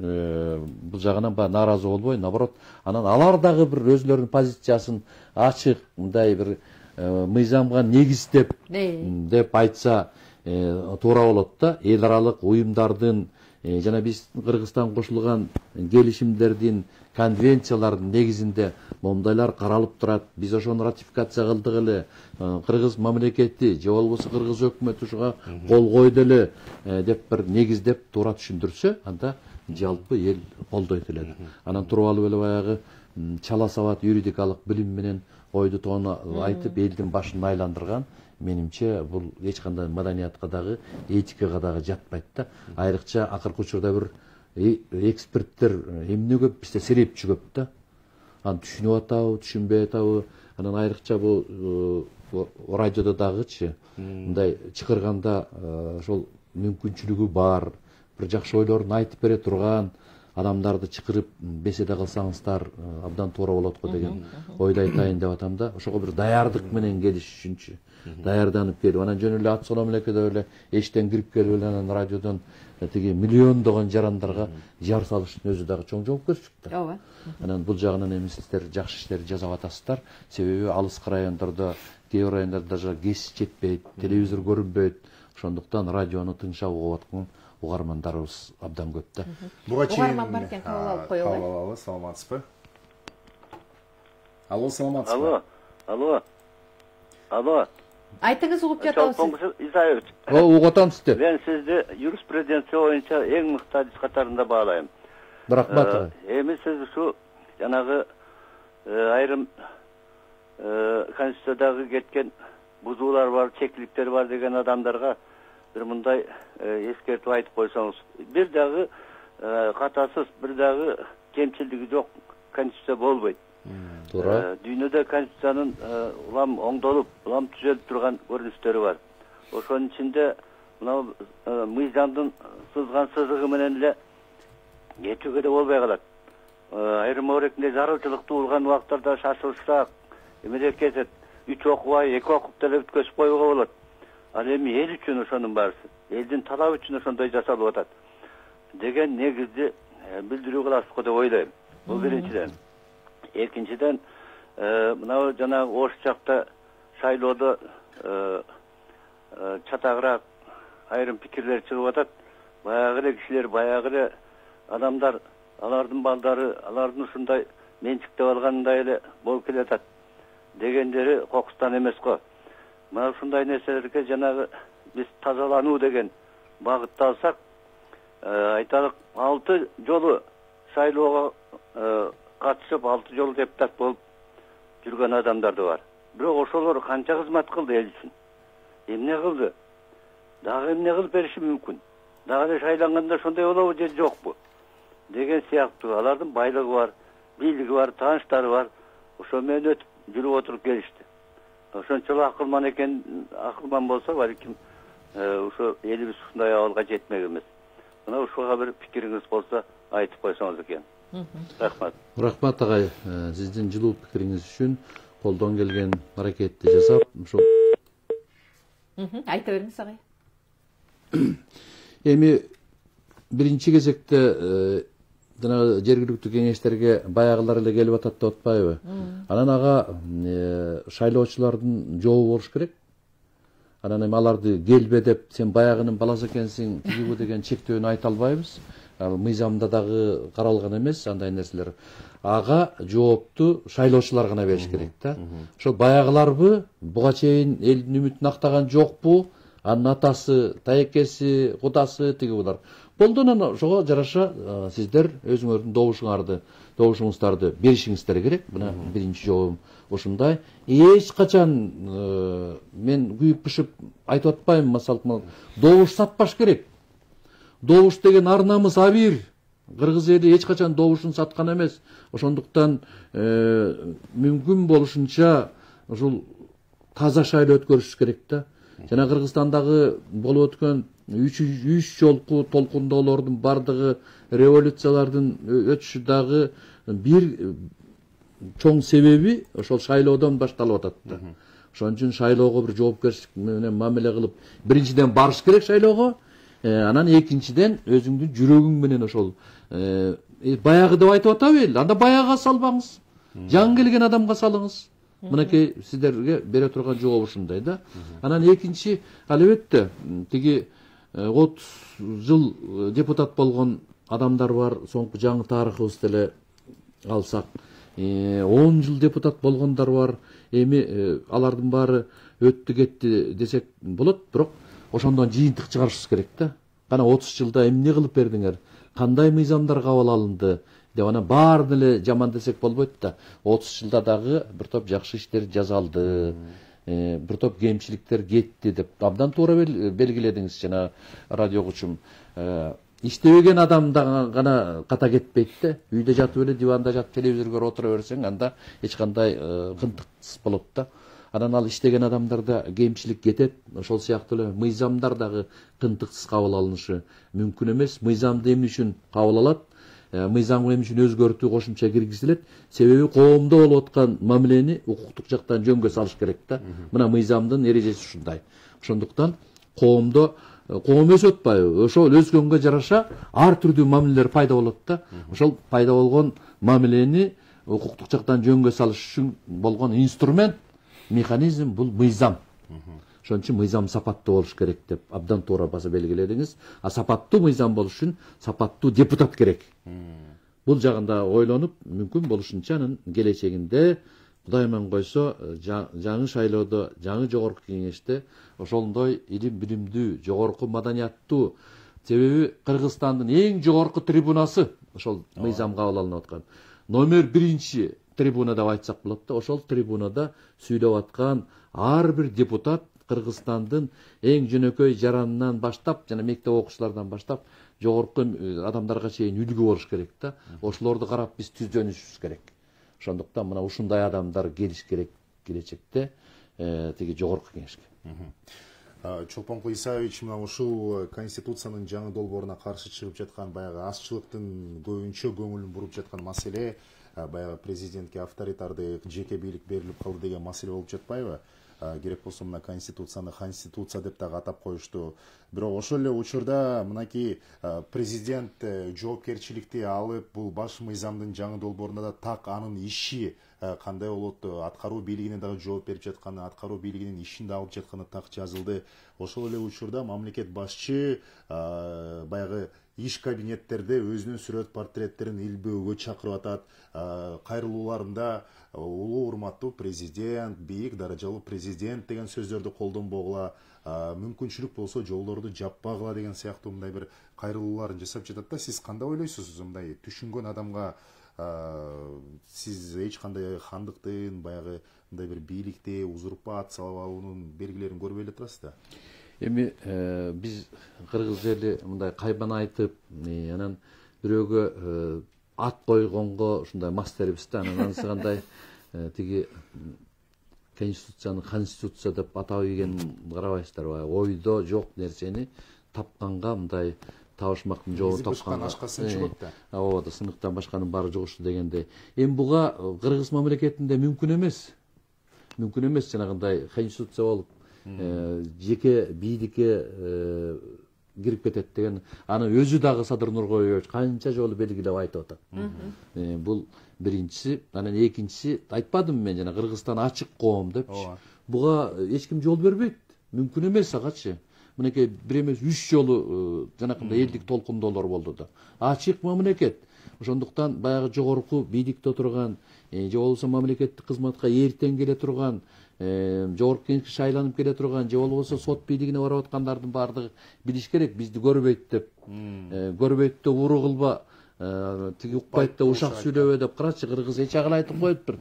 бул жагынан нааразы болбой, наоборот, анан алар дагы бир өзлөрүнүн позициясын ачык, мындай бир мыйзамга негиздеп деп айтса туура болот да. Эл аралык уюмдардын жана биз Кыргызстан кошулган келишимдердин, конвенциялардын негизинде мондайлар каралып турат. Биз ошону ратификация кылдык эле. Кыргыз мамлекети же болбосо Кыргыз өкмөтү ушуга кол койду эле деп бир негиздеп туура түшүндүрсө, анда жалпы эл колдойт эле. Анан туруп алып эле баягы чала сабат юридикалык билим менен ойду тоону айтып элдин башын айландырган, менимче бул эч кандай маданиятка дагы, этикага дагы жатпайт да. Айрыкча акыркы учурда бир эксперттер эмнеге бизде серепчү көп да. Аны түшүнүп атабы, түшүнбөй атабы. Анан айрыкча бул радиодо дагычы мындай чакырганда ошол мүмкүнчүлүгү бар, бир жакшы ойлорун айтып бере турган адамдарды чакырып беседа кылсаңыздар абдан туура болот го деген ойду айтайын деп атам да. Ошого бир даярдык менен келиш үчүнчү даярданып келип, анан жөн эле ат соноо мелекеде эле эчтен кирип келип эле анан радиодон тиги миллиондогон жарандарга жар салыштын өзү дагы чоң жоопкерчилик да. Ооба. Анан бул жагынан эми сиздер жакшы иштерди жасап атасыздар. Себеби алыскы райондордо, кээ бир райондордо даже кес жетпейт, телевизор көрүнбөйт. Ошондуктан радиону тыңшап угуп аткан угармандарыбыз абдан көп да. Буга чейин угарман бар экен, кабыл алып коелу. Алло, саламатсызбы? Алло, саламатсызбы? Алло. Айтыңыз, угуп жатабыз. Исаевич. Угуп атам сизди. Мен сизди юриспруденция боюнча эң мыкты адис катарында баалайм. Рахмат. Эми сиз ушу жанагы айрым конституциядагы кеткен бузуулар бар, чектиликтер бар деген адамдарга бир мындай эскертип айтып койсоңуз. Бир дагы катасыз, бир дагы кемчилдиги жок конституция болбойт. Туура. Дүйнөдө конституциянын улам оңдолуп, улам түзөлүп турган көрүнүштөрү бар. Ошонун ичинде мына мыйзамдын сызган сызыгы менен эле кетүүгө да болбой калат. Айрым орекинде зарылчылыктуу болгон убактарда шашылышаак эмелер кетет. 3 окубай, 2 окуп деле бүткөзүп коюуга болот. Ал эми эл үчүн ошонун баарысы, элдин талабы үчүн ошондой жасалып атат деген негизди билдирүү кыласызго деп ойлойм. Бул биринчиден. Экинчиден, мына жанагы Ош жакта шайлоодо чатагыраак айрым пикирлер чыгып атат. Баягы эле кишилер, баягы эле адамдар, алардын балдары, алардын ушундай менчиктеп алгандай эле болуп келатат дегендери кокустан эмес го. Мына ушундай нерселерге жанагы биз тазалануу деген багытты алсак, айталык 6 жолу шайлоого катышып 6 жолу депутат болуп жүргөн адамдар да бар. Бирок ошолор канча кызмат кылды эл үчүн? Эмне кылды? Дагы эмне кылып бериши мүмкүн? Дагы эле шайланганда ошондой болобу же жокпу? Деген сыяктуу алардын байлыгы бар, бийлиги бар, тааныштары бар. Ошо менен өтүп жүрүп отуруп келишти. Ошончолук акылман экен, акылман болсо балким ошо элибиз ушундай абалга жетмек эмес. Мына ушуга бир пикириңиз болсо айтып койсоңуз экен. Рахмат. Рахмат агай, сиздин жылуу пикириңиз үчүн колдон келген аракетти жасап, ушул айта бериңиз агай. Эми биринчи кезекте жана жергиликтүү кеңештерге баягылар эле келип атат деп атпайбы? Анан ага шайлоочулардын жообу болуш керек. Анан эми аларды келбе деп, сен баягынын баласы экенсиң, тигибу деген чектөөнү айта албайбыз. Ал мыйзамда дагы каралган эмес андай нерселер. Ага жоопту шайлоочулар гана бериш керек да. Ошол баягыларбы буга чейин элдин үмүтүн актаган жокпу? Анын атасы, таекеси, кудасы тиги булар. Болду, анан ошого жараша сиздер өзүңөрдүн добушуңуздарды беришиңиздер керек. Мына биринчи жообум ушундай. Эч качан мен күйүп пышып айтып атпайм, масалык добуш сатпаш керек. Добуш деген ар намыс абийир. Кыргыз эли эч качан добушун саткан эмес. Ошондуктан мүмкүн болушунча ушул таза шайлоо өткөрүш керек да. Жана Кыргызстандагы болуп өткөн 3 жолку толкундоолордун бардыгы революциялардын өтүшү дагы бир чоң себеби ошол шайлоодон башталып атат да. Ошон үчүн шайлоого бир жоопкерчилик менен мамиле кылып, биринчиден барыш керек шайлоого, анан экинчиден өзүңдүн жүрөгүң менен ошол баягы деп айтып атабы эл, анда баягыга салбаңыз. Жаңы келген адамга салыңыз. Мынакей сиздерге бере турган жооп ушундай да. Анан экинчи албетте тиги 30 жыл депутат болгон адамдар бар. Соңку жаңы тарыхыбызды эле алсак, 10 жыл депутат болгондар бар. Эми алардын баары өттү кетти десек болот, бирок ошондон жыйынтык чыгарышыбыз керек да. Кана 30 жылда эмне кылып бердиңер? Кандай мыйзамдар кабыл алынды? Деп анан баарын эле жаман десек болбойт да. 30 жылда дагы бир топ жакшы иштер жасалды. Бир топ кемчиликтер кетти деп абдан туура белгиледиңиз жана радиогучум. Иштебеген адам гана ката кетпейт да. Үйдө жатып эле диванда жатып телевизор көрүп отура берсең, анда эч кандай кынтыксыз болот да. Анан ал иштеген адамдарда кемчилик кетет. Ошол сыяктуу эле мыйзамдар дагы кынтыксыз кабыл алынышы мүмкүн эмес. Мыйзамды эмне үчүн кабыл алат? Мыйзамга эмне үчүн өзгөртүү кошумча киргизилет? Себеби коомдо болуп аткан мамилени укуктук жактан жөнгө салыш керек да. Мына мыйзамдын эрежеси ушундай. Ошондуктан коом өсүп атпайбы? Ошол өскөнгө жараша ар түрдүү мамилелер пайда болот да. Ошол пайда болгон мамилени укуктук жактан жөнгө салыш үчүн болгон инструмент, механизм бул мыйзам. Ошон үчүн мыйзам сапаттуу болуш керек деп абдан туура баса белгиледиңиз. А сапаттуу мыйзам болуш үчүн сапаттуу депутат керек. Бул жагында ойлонуп, мүмкүн болушунча анын келечегинде Кудай менен койсо жаңы шайлоодо, жаңы жогорку кеңеште ошондой илим билимдүү, жогорку маданияттуу, себеби Кыргызстандын эң жогорку трибунасы ошол мыйзам кабыл алынып аткан. Номер 1 трибуна деп айтсак болот да. Ошол трибунада сүйлөп аткан ар бир депутат Кыргызстандын эң жөнөкөй жаранынан баштап, жана мектеп окуучулардан баштап жогорку адамдарга чейин үлгү болуш керек да. Ошолорду карап биз түздөнүшүбүз керек. Ошондуктан мына ушундай адамдар келиш керек келечекте тиги жогорку кеңешке. Чолпонкул Исаевич, мына ушул конституциянын жаңы долбооруна каршы чыгып жаткан баягы азчылыктын көбүнчө көңүлүн буруп жаткан маселе баягы президентке авторитардык жеке бийлик берилип калды деген маселе болуп жатпайбы? Керек болсо мына конституцияны конституция деп дагы атап коюшту. Бирок ошол эле учурда мынакей президент жоопкерчиликти алып, бул баш мыйзамдын жаңы долбооруна да так анын иши кандай болот, аткаруу бийлигине дагы жооп берип жатканы, аткаруу бийлигинин ишин да алып жатканы так жазылды. Ошол эле учурда мамлекет башчы баягы иш кабинеттерде өзүнүн сүрөт портреттерин илбөөгө чакырып атат. Кайрылууларында улуу урматтуу президент, бийик даражалуу президент деген сөздөрдү колдонбогула, мүмкүнчүлүк болсо жолдорду жаппагыла деген сыяктуу мындай бир кайрылууларын жасап жатат да. Сиз кандай ойлойсуз? Мындай түшүнгөн адамга сиз эч кандай хандыктын, баягы мындай бир бийликти узурпациялап алуунун белгилерин көрбөй эле турасыз да? Эми биз кыргыз эли мындай кайбан айтып, анан бирөөгө ат койгонго ушундай мастербиз да. Анан анысы кандай тиги конституцияны конституция деп атап ийгенин карабайсыздарбы? Ойдо жок нерсени тапканга мындай табышмактын жолу тапкан ашка сынчылык да. Ооба, сыныктан башканын баары жугушту дегендей. Эми буга Кыргыз мамлекетинде мүмкүн эмес. Мүмкүн эмес жанагындай конституция болуп жеке бийликке кирип кетет деген аны өзү дагы Садыр Нуркоевич канча жолу белгилеп айтып атат. Бул биринчиси, анан экинчиси, айтпадымбы мен жана Кыргызстан ачык коом депчи. Буга эч ким жол бербейт. Мүмкүн эмес агачы. Мынакей бир эмес 3 жолу жанакындай элдик толкундоолор болду да. Ачык мамлекет. Ошондуктан баягы жогорку бийликте отурган, же болбосо мамлекеттик кызматка эртең келе турган, жогорку кеңешке шайланып келе турган, же болбосо сот бийлигине барып аткандардын баардыгы билиш керек, бизди көрбөйт деп. Көрбөйт деп уру кылба, тиги укпайт да ушак сүйлөбө деп. Карачы, кыргыз эч агыл айтып коюптур.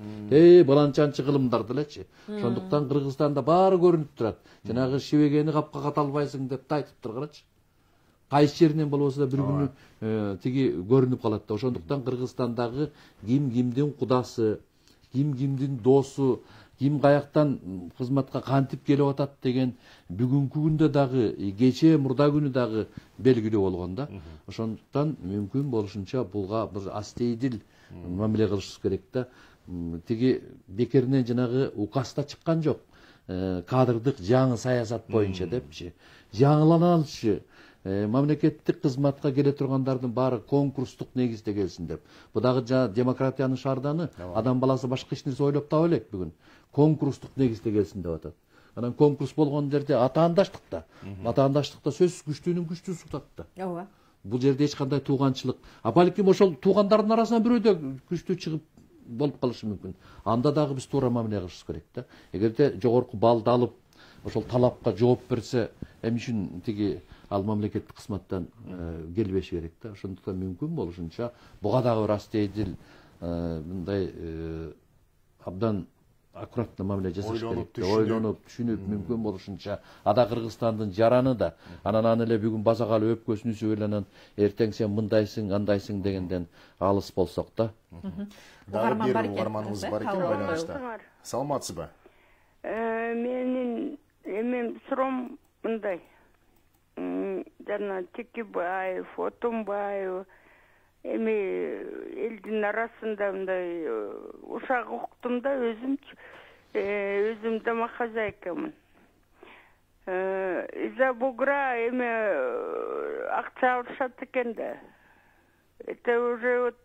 Баланчанчы кылымдар делечи. Ошондуктан Кыргызстанда баары көрүнүп турат. Жанагы шибегени капка ката албайсың деп да айтыптыр, карачы. Кайсы жеринен болбосо да бир күнү тиги көрүнүп калат да. Ошондуктан Кыргызстандагы ким кимдин кудасы, ким кимдин досу, ким каяктан кызматка кантип келип атат деген бүгүнкү күндө дагы, кечээ мурда күнү дагы белгилүү болгон да. Ошондуктан мүмкүн болушунча буга бир астейдил мамиле кылышыбыз керек да. Тиги бекеринен жанагы указда чыккан жок. Кадрдык жаңы саясат боюнча депчи. Жаңыланалычы, мамлекеттик кызматка келе тургандардын баары конкурстук негизде келсин деп. Бу дагы демократиянын шарданы, адам баласы башка эч нерсе ойлоп таба элек бүгүн. Конкурстук негизде келсин деп атат. Анан конкурс болгон жерде атаандаштыкта сөзсүз күчтүүнүн күчтүүсү утат да. Ооба. Бул жерде эч кандай тууганчылык, балким ошол туугандардын арасынан бирөөдө күчтүү чыгып болуп калышы мүмкүн. Анда дагы биз туура мамиле кылышыбыз керек да. Эгерде жогорку баллды алып, ошол талапка жооп берсе, эмне үчүн тиги ал мамлекеттик кызматтан келбеши керек да. Ошондуктан мүмкүн болушунча буга дагы бир астейдил мындай абдан аккуратно мамиле жасаш керек. Ойлонуп, түшүнүп, мүмкүн болушунча ада Кыргызстандын жараны да, анан эле бүгүн базагалы өпкөсүн үзүп эле анан эртең сен мындайсың, андайсың дегенден алыс болсок да. Дагы бир угарманыбыз бар экен байланышта. Саламатсызбы? Менин суроом мындай. Жана Текебаев, Отунбаев элдин арасында мындай ушак уктум да, өзүм домохозяйкамын. Из-за бугра акча алышат экен да. Это уже вот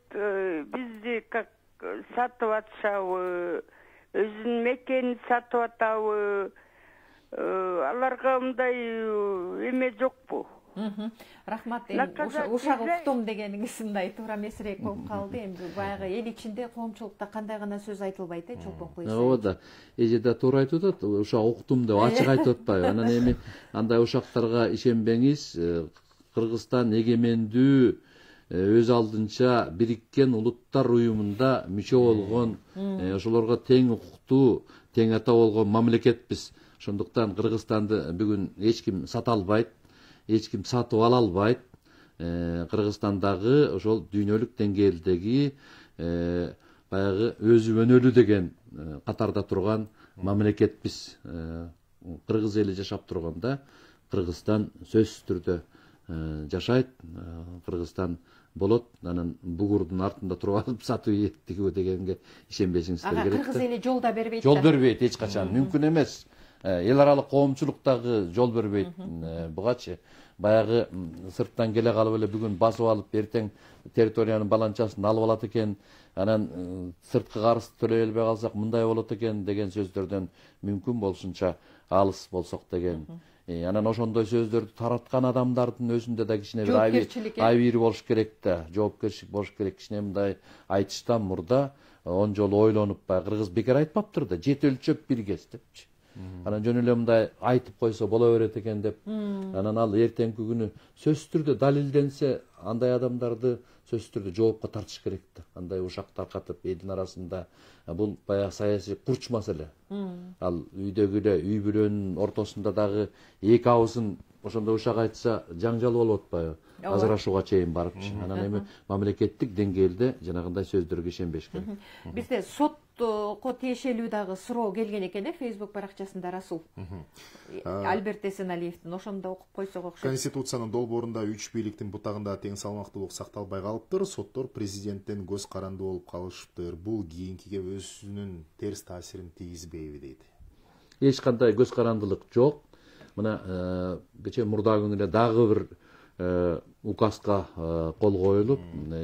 бизди как сатып атышабы, өзүнүн мекенин сатып атабы, аларга мындай эме жокпу? Рахмат. Ушак уктум дегениңиз мындай туура эмесирээк болуп калды. Эми баягы эл ичинде коомчулукта кандай гана сөз айтылбайт Чолпон Куйсаев. Ооба да. Эже да туура айтып атат. Ушак уктум деп ачык айтып атпайбы? Анан эми андай ушактарга ишенбеңиз. Кыргызстан эгемендүү өз алдынча Бириккен Улуттар уюмунда мүчө болгон, ошолорго тең укуктуу, тең ата болгон мамлекетпиз. Ошондуктан Кыргызстанды бүгүн эч ким сата албайт, эч ким сатып ала албайт. Кыргызстандагы ошол дүйнөлүк деңгээлдеги баягы өзү өнөлүү деген катарда турган мамлекетпиз. Кыргыз эли жашап турганда Кыргызстан сөзсүз түрдө жашайт. Кыргызстан болот. Анан бугурдун артында туруп алып сатуу тигүү дегенге ишенбешиңиздер керек. Кыргыз эли жол да бербейт. Жол бербейт эч качан. Мүмкүн эмес. Эл аралык коомчулуктагы жол бербейт. Бугачы баягы сырттан келе калып эле бүгүн басып алып, эртең территориянын баланчасын алып алат экен, анан сырткы карызды төлөй албай калсак мындай болот экен деген сөздөрдөн мүмкүн болушунча алыс болсок деген. Анан ошондой сөздөрдү тараткан адамдардын өзүндө да кичине бир айбири болуш керек да, жоопкерчилик болуш керек. Кичине мындай айтыштан мурда 10 жолу ойлонуп, кыргыз бекер айтпаптыр да, жет өлчөп бир кез депчи. Анан жөн эле мындай айтып койсо боло берет экен деп. Анан ал эртеңки күнү сөзсүз түрдө далилденсе, андай адамдарды сөзсүз түрдө жоопко тартыш керек да. Андай ушак таркатып элдин арасында бул баягы саясий курч маселе. Ал үйдөгү эле үй бүлөнүн ортосунда дагы эки абысын ошондо ушак айтса жаңжал болуп атпайбы? Ажырашууга чейин барыпчы. Анан эми мамлекеттик деңгээлде жанагындай сөздөргө ишенбеш керек. Бизде сотко тиешелүү дагы суроо келген экен Facebook баракчасында Расул. Альберт Эсеналиевдин ошондо окуп койсок окшойт. Конституциянын долбоорунда 3 бийликтин бутагында тең салмактуулук сакталбай калыптыр. Соттор президенттен көз каранды болуп калышыптыр. Бул кийинкиге өзүнүн терс таасирин тийгизбейби дейт. Эч кандай көз карандылык жок. Мына кече мурда күнү эле дагы бир указга кол коюлуп,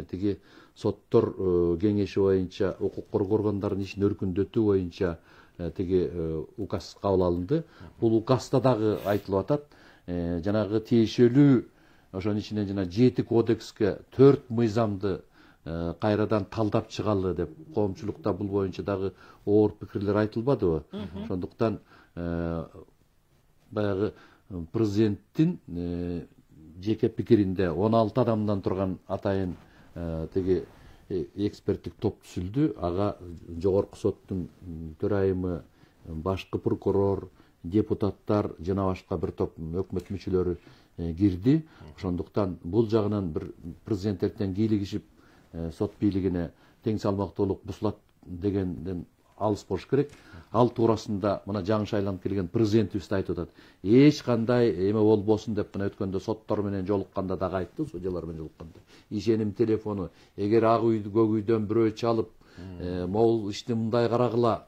тиги соттор кеңеши боюнча укук коргоо органдарынын ишин өркүндөтүү боюнча тиги указ кабыл алынды. Бул указда дагы айтылып атат, жанагы тиешелүү ошонун ичинен жана 7 кодекске 4 мыйзамды кайрадан талдап чыгалы деп, коомчулукта бул боюнча дагы оор пикирлер айтылбадыбы? Ошондуктан баягы президенттин жеке пикиринде 16 адамдан турган атайын тиги эксперттик топ түзүлдү. Ага жогорку соттун төрайымы, башкы прокурор, депутаттар жана башка бир топ өкмөт мүчөлөрү кирди. Ошондуктан бул жагынан бир президент эртең кийлигишип сот бийлигине тең салмактуулук бузулат дегенден алыс болуш керек. Ал туурасында мына жаңы шайланып келген президентибиз айтып атат. Эч кандай эме болбосун деп мына өткөндө соттор менен жолукканда дагы айтты, судьялар менен жолукканда. Ишеним телефону, эгер ак үйдү көк үйдөн бирөө чалып, могул ишти мындай карагыла,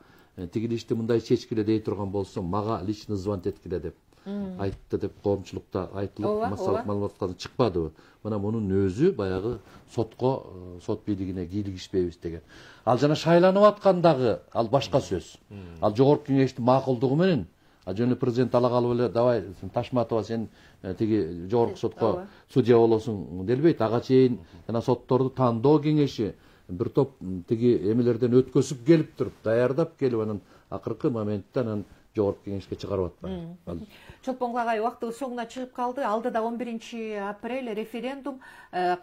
тигил ишти мындай чечкиле дей турган болсо, мага лично звонить эткиле деп айтты деп коомчулукта айтылып, массалык маалыматтардан чыкпадыбы. Мына мунун өзү баягы сот бийлигине кийлигишпейбиз деген. Ал жана шайланып аткандагы ал башка сөз. Ал жогорку кеңештин макулдугу менен жөн президент ала калып эле давай Ташматова сен тиги жогорку сотко судья болосуң делбейт. Ага чейин жана сотторду тандоо кеңеши бир топ тиги эмелерден өткөзүп келип туруп, даярдап келип анан акыркы моментте анан жогорку кеңешке чыгарып атпайбы. Чолпон агай, убактыбыз соңуна чыгып калды. Алдыда 11 апрель референдум.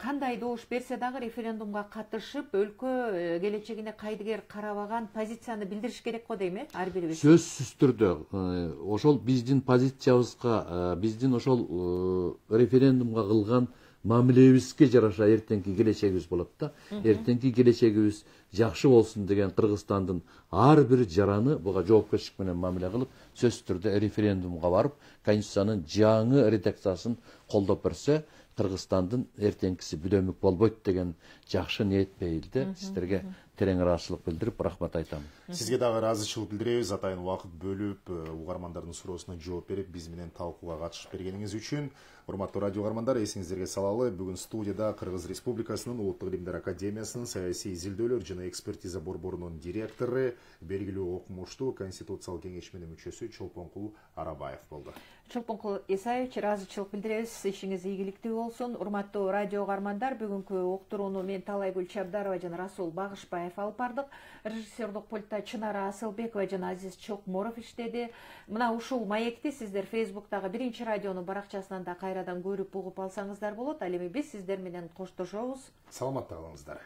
Кандай добуш берсе дагы референдумга катышып, өлкө келечегине кайдыгер карабаган позицияны билдириш керек го дейм, ар бирибиз. Сөзсүз түрдө ошол биздин позициябызга, биздин ошол референдумга кылган мамилебизге жараша эртеңки келечегибиз болот да. Эртеңки келечегибиз жакшы болсун деген Кыргызстандын ар бир жараны буга жоопкерчилик менен мамиле кылып, сөзсүз түрдө референдумга барып, конституциянын жаңы редакциясын колдоп берсе, Кыргызстандын эртеңкиси бүдөмүк болбойт деген жакшы ниет пейилди. Сиздерге терең ыраазычылык билдирип, рахмат айтам. Сизге дагы ыраазычылык билдиребиз. Атайын убакыт бөлүп, угармандардын суроосуна жооп берип, биз менен талкууга катышып бергениңиз үчүн. Урматтуу радио угармандар, эсиңиздерге салалы, бүгүн студияда Кыргыз Республикасынын Улуттук илимдер академиясынын саясий изилдөөлөр жана экспертиза борборунун директору, белгилүү окумуштуу Конституциялык кеңешменин мүчөсү Чолпонкул Арабаев болду. Чолпонкул Исаевич, ыраазычылык билдиребиз. Ишиңиз ийгиликтүү болсун. Урматтуу радио угармандар, бүгүнкү уктурууну мен Талайгүл Чабдарова жана Расул Багышбаев алып бардык. Режиссердук пультта Чынара Асылбекова жана Азиз Чокморов иштеди. Мына ушул маекти сиздер Фейсбуктагы Биринчи радионун баракчасынан да кайрадан көрүп угуп алсаңыздар болот. Ал эми биз сиздер менен коштошобуз. Саламатта калыңыздар.